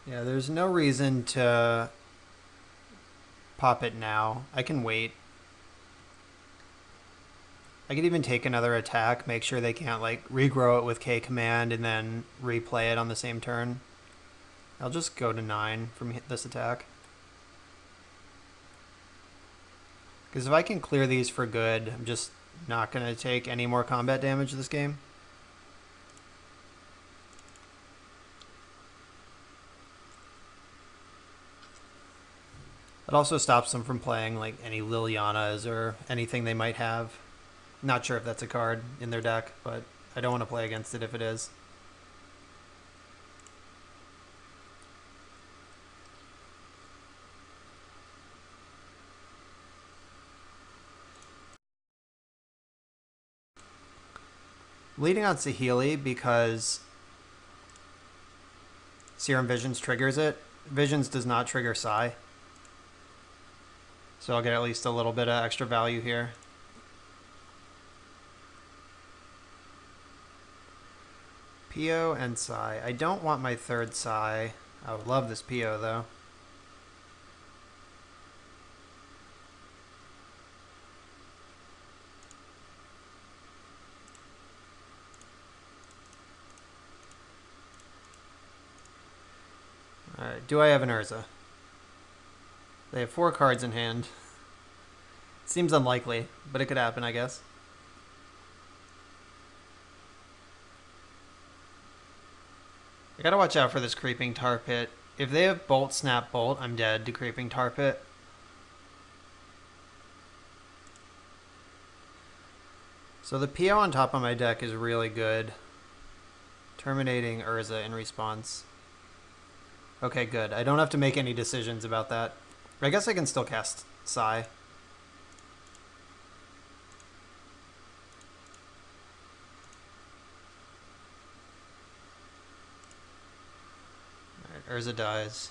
Yeah, there's no reason to pop it now. I can wait. I could even take another attack, make sure they can't like regrow it with K command and then replay it on the same turn. I'll just go to 9 from this attack. Because if I can clear these for good, I'm just not going to take any more combat damage this game. It also stops them from playing like any Lilianas or anything they might have. Not sure if that's a card in their deck, but I don't want to play against it if it is. Leading on Saheeli because Serum Visions triggers it. Visions does not trigger Psy. So I'll get at least a little bit of extra value here. PO and Psy. I don't want my third Psy. I would love this PO though. Alright, do I have an Urza? They have 4 cards in hand. Seems unlikely, but it could happen, I guess. I gotta watch out for this Creeping Tar Pit. If they have Bolt, Snap, Bolt, I'm dead to Creeping Tar Pit. So the PO on top of my deck is really good. Terminating Urza in response. Okay, good. I don't have to make any decisions about that. I guess I can still cast Psy. Alright, Urza dies.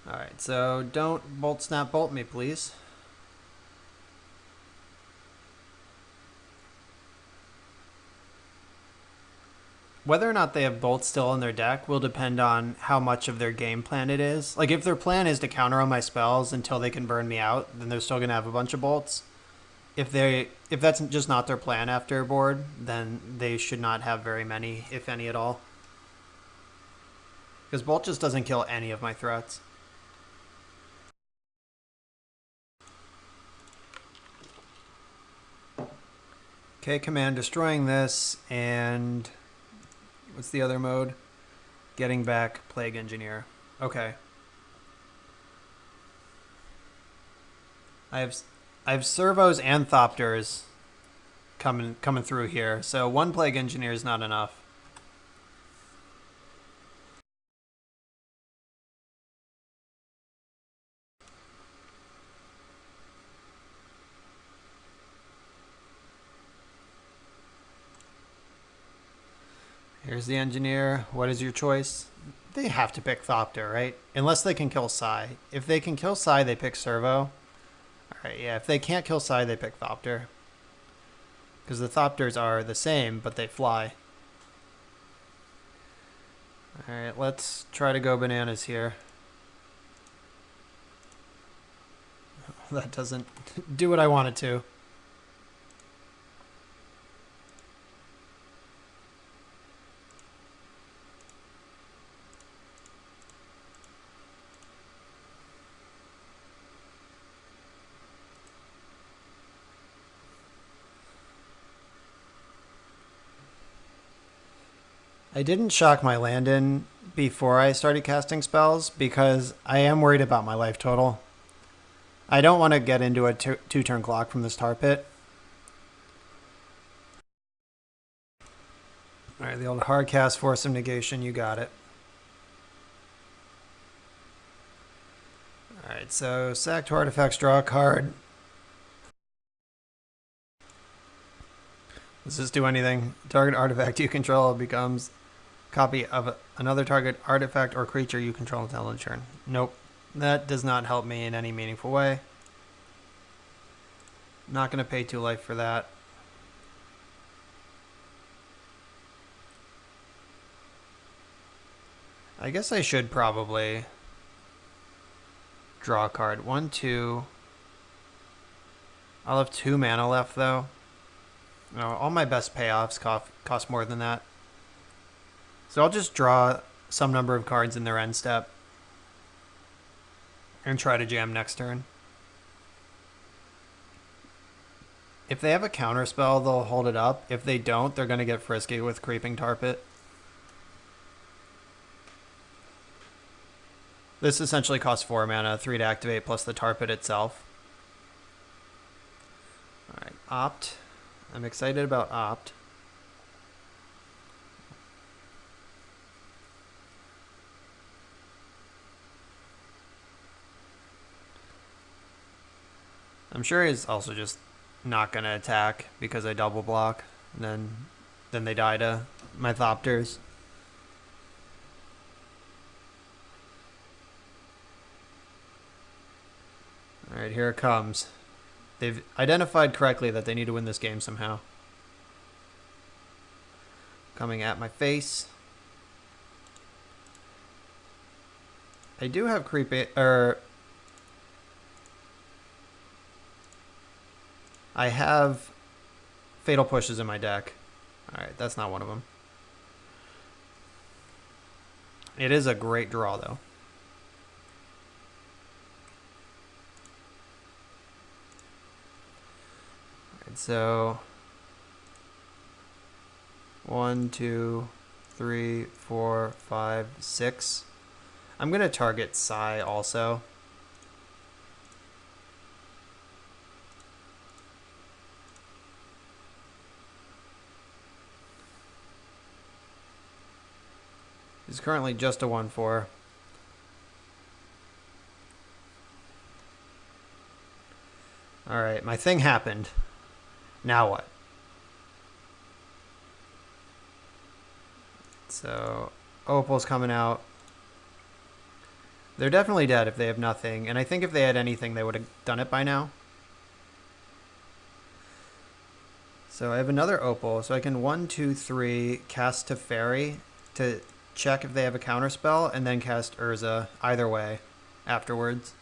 Alright, so don't Bolt, Snap, Bolt me, please. Whether or not they have Bolt still in their deck will depend on how much of their game plan it is. Like, if their plan is to counter all my spells until they can burn me out, then they're still going to have a bunch of Bolts. If that's just not their plan after board, then they should not have very many, if any at all. Because Bolt just doesn't kill any of my threats. Okay, command destroying this, and what's the other mode? Getting back Plague Engineer. Okay. I have servos and thopters coming through here, so 1 Plague Engineer is not enough. Here's the Engineer. What is your choice? They have to pick Thopter, right? Unless they can kill Psy. If they can kill Psy, they pick Servo. Alright, yeah, if they can't kill Psy, they pick Thopter. Because the Thopters are the same, but they fly. Alright, let's try to go bananas here. That doesn't do what I want it to. I didn't shock my land-in before I started casting spells because I am worried about my life total. I don't want to get into a 2-turn clock from this tar pit. Alright, the old hard cast Force of Negation, you got it. Alright, so sack 2 artifacts, draw a card. Does this do anything? Target artifact you control becomes copy of another target artifact or creature you control until end of turn. Nope. That does not help me in any meaningful way. Not going to pay 2 life for that. I guess I should probably draw a card. 1, 2. I'll have 2 mana left though. No, all my best payoffs cost more than that. So I'll just draw some number of cards in their end step and try to jam next turn. If they have a counter spell, they'll hold it up. If they don't, they're going to get frisky with Creeping Tar Pit. This essentially costs 4 mana, 3 to activate, plus the Tar Pit itself. Alright, Opt. I'm excited about Opt. I'm sure he's also just not going to attack because I double block. And then they die to my Thopters. Alright, here it comes. They've identified correctly that they need to win this game somehow. Coming at my face. I do have I have Fatal Pushes in my deck. Alright, that's not one of them. It is a great draw, though. Alright, so 1, 2, 3, 4, 5, 6. I'm going to target Psy also. He's currently just a 1/4. Alright, my thing happened. Now what? So, Opal's coming out. They're definitely dead if they have nothing, and I think if they had anything, they would have done it by now. So I have another Opal, so I can 1, 2, 3 cast Teferi to check if they have a counterspell, and then cast Urza either way afterwards.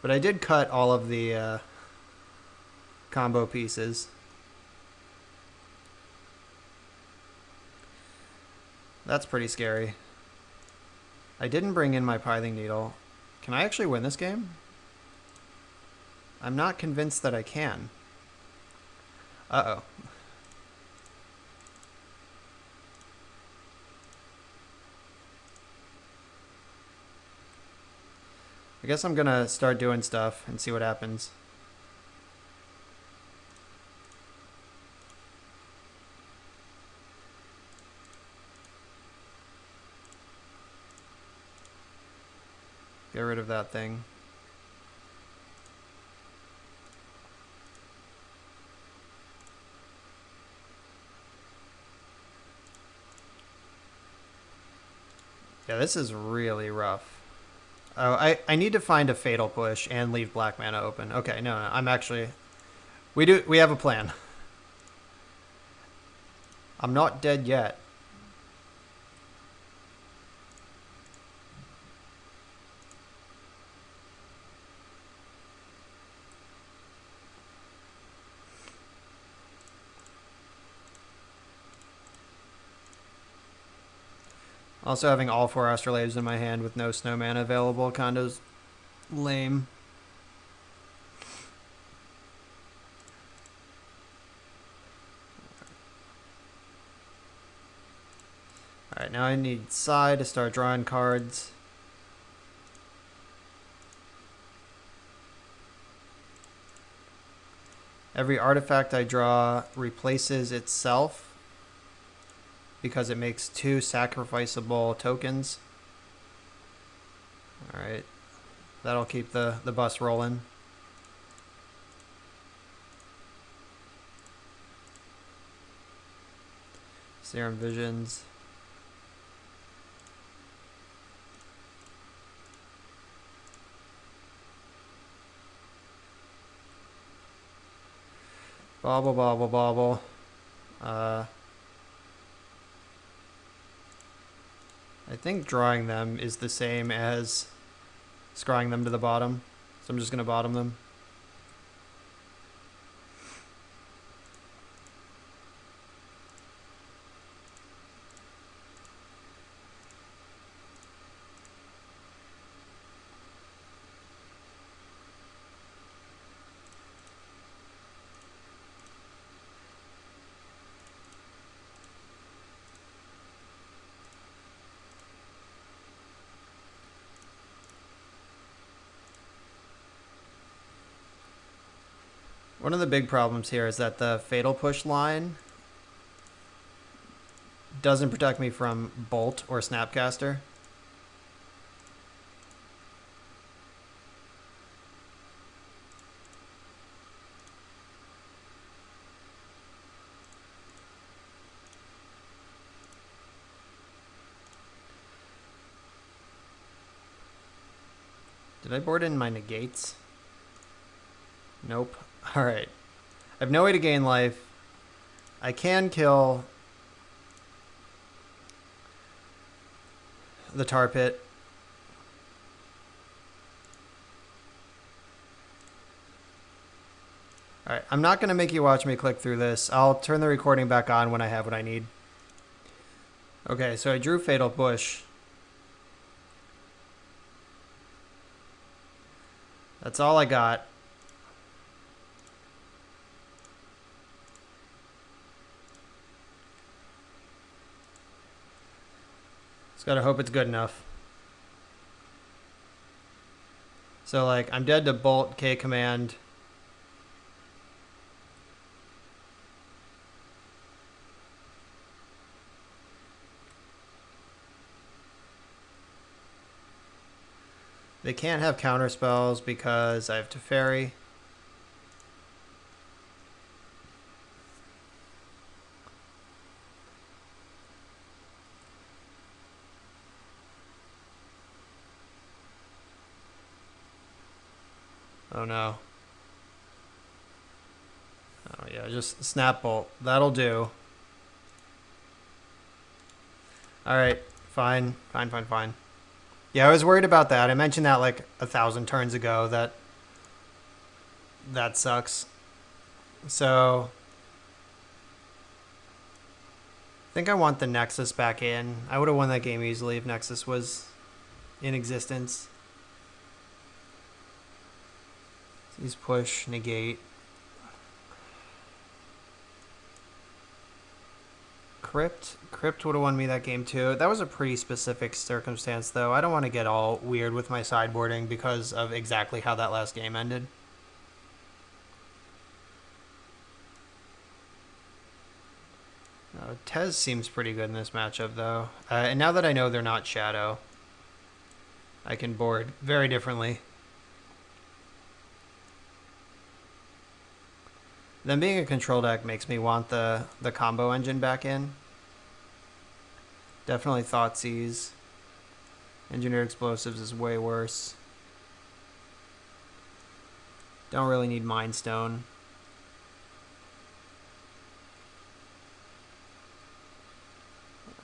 But I did cut all of the combo pieces. That's pretty scary. I didn't bring in my Pithing Needle. Can I actually win this game? I'm not convinced that I can. Uh-oh. I guess I'm gonna start doing stuff and see what happens. Get rid of that thing. Yeah, this is really rough. Oh, I need to find a Fatal Push and leave black mana open. Okay, no, I'm actually... We have a plan. I'm not dead yet. Also, having all 4 Astrolabes in my hand with no snow mana available kind of lame. Alright, now I need Psy to start drawing cards. Every artifact I draw replaces itself because it makes 2 sacrificable tokens. Alright, that'll keep the bus rolling. Serum Visions. Bobble, bobble, bobble. I think drawing them is the same as scrying them to the bottom. So I'm just going to bottom them. One of the big problems here is that the Fatal Push line doesn't protect me from Bolt or Snapcaster. Did I board in my negates? Nope. Alright. I have no way to gain life. I can kill the tar pit. I'm not going to make you watch me click through this. I'll turn the recording back on when I have what I need. Okay, so I drew Fatal Push. That's all I got. Just gotta hope it's good enough. So, like, I'm dead to Bolt, K command. They can't have counter spells because I have Teferi. Oh no. Oh yeah, just Snap Bolt. That'll do. Alright, fine. Fine. Yeah, I was worried about that. I mentioned that like 1,000 turns ago, that sucks. So I think I want the Nexus back in. I would have won that game easily if Nexus was in existence. Use push, negate. Crypt would have won me that game too. That was a pretty specific circumstance though. I don't want to get all weird with my sideboarding because of exactly how that last game ended. Tez seems pretty good in this matchup though. And now that I know they're not Shadow, I can board very differently. Them being a control deck makes me want the combo engine back in. Definitely Thoughtseize. Engineered Explosives is way worse. Don't really need Mind Stone.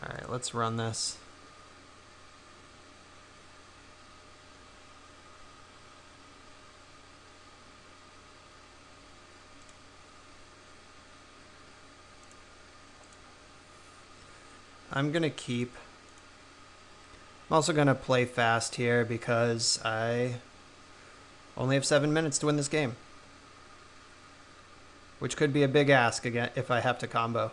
Alright, let's run this. I'm going to keep. I'm also going to play fast here because I only have 7 minutes to win this game. Which could be a big ask again if I have to combo.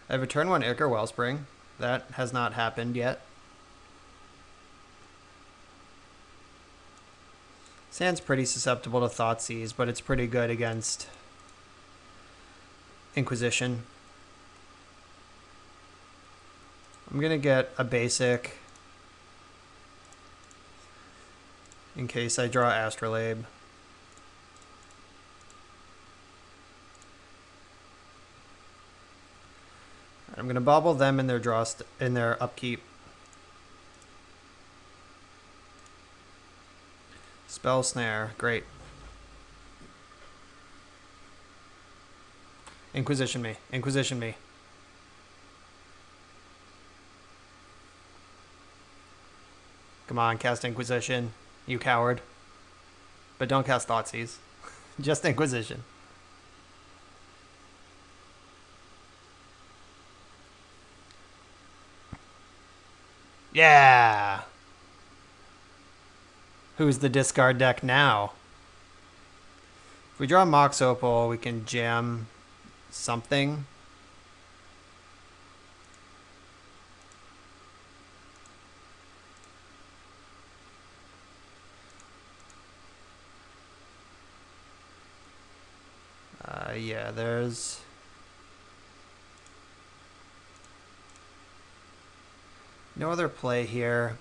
I have a turn 1 Ichor Wellspring. That has not happened yet. Sand's pretty susceptible to Thoughtseize, but it's pretty good against Inquisition. I'm going to get a basic in case I draw Astrolabe. I'm going to bobble them in their in their upkeep. Spell Snare, great. Inquisition me. Come on, cast Inquisition, you coward. But don't cast Thoughtseize. Just Inquisition. Yeah! Who's the discard deck now? If we draw Mox Opal, we can jam something. Yeah, there's no other play here.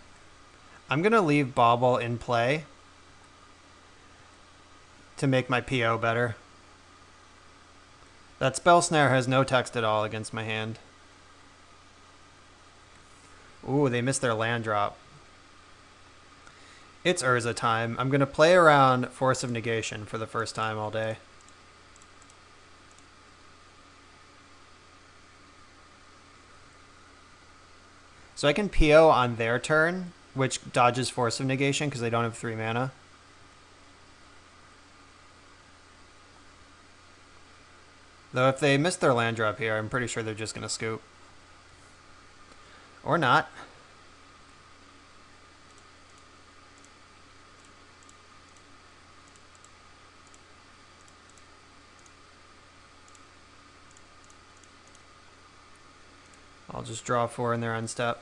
I'm going to leave Bauble in play to make my PO better. That Spell Snare has no text at all against my hand. Ooh, they missed their land drop. It's Urza time. I'm going to play around Force of Negation for the first time all day. So I can PO on their turn which dodges Force of Negation because they don't have 3 mana. Though if they miss their land drop here, I'm pretty sure they're just going to scoop. Or not. I'll just draw 4 in their end step.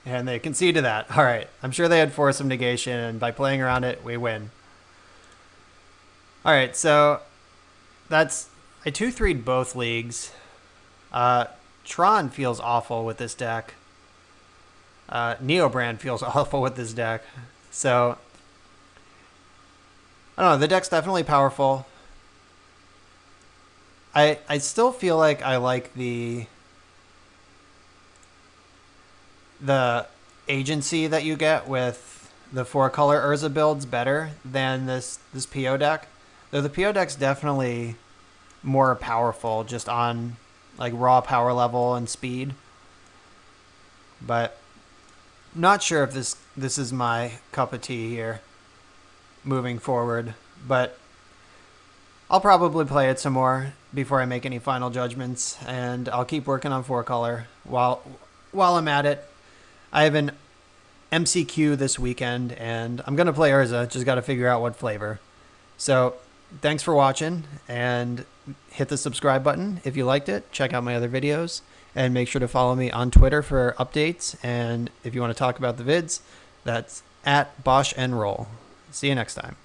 And they concede to that. All right. I'm sure they had Force of Negation, and by playing around it, we win. All right, so that's... I 2-3'd both leagues. Tron feels awful with this deck. Neobrand feels awful with this deck. So, I don't know. The deck's definitely powerful. I still feel like I like the agency that you get with the 4-color Urza builds better than this PO deck. Though the PO deck's definitely more powerful just on like raw power level and speed. But not sure if this is my cup of tea here moving forward. But I'll probably play it some more before I make any final judgments, and I'll keep working on 4-color while I'm at it. I have an MCQ this weekend, and I'm going to play Urza. Just got to figure out what flavor. So thanks for watching, and hit the subscribe button if you liked it. Check out my other videos, and make sure to follow me on Twitter for updates. And if you want to talk about the vids, that's at Bosch and Roll. See you next time.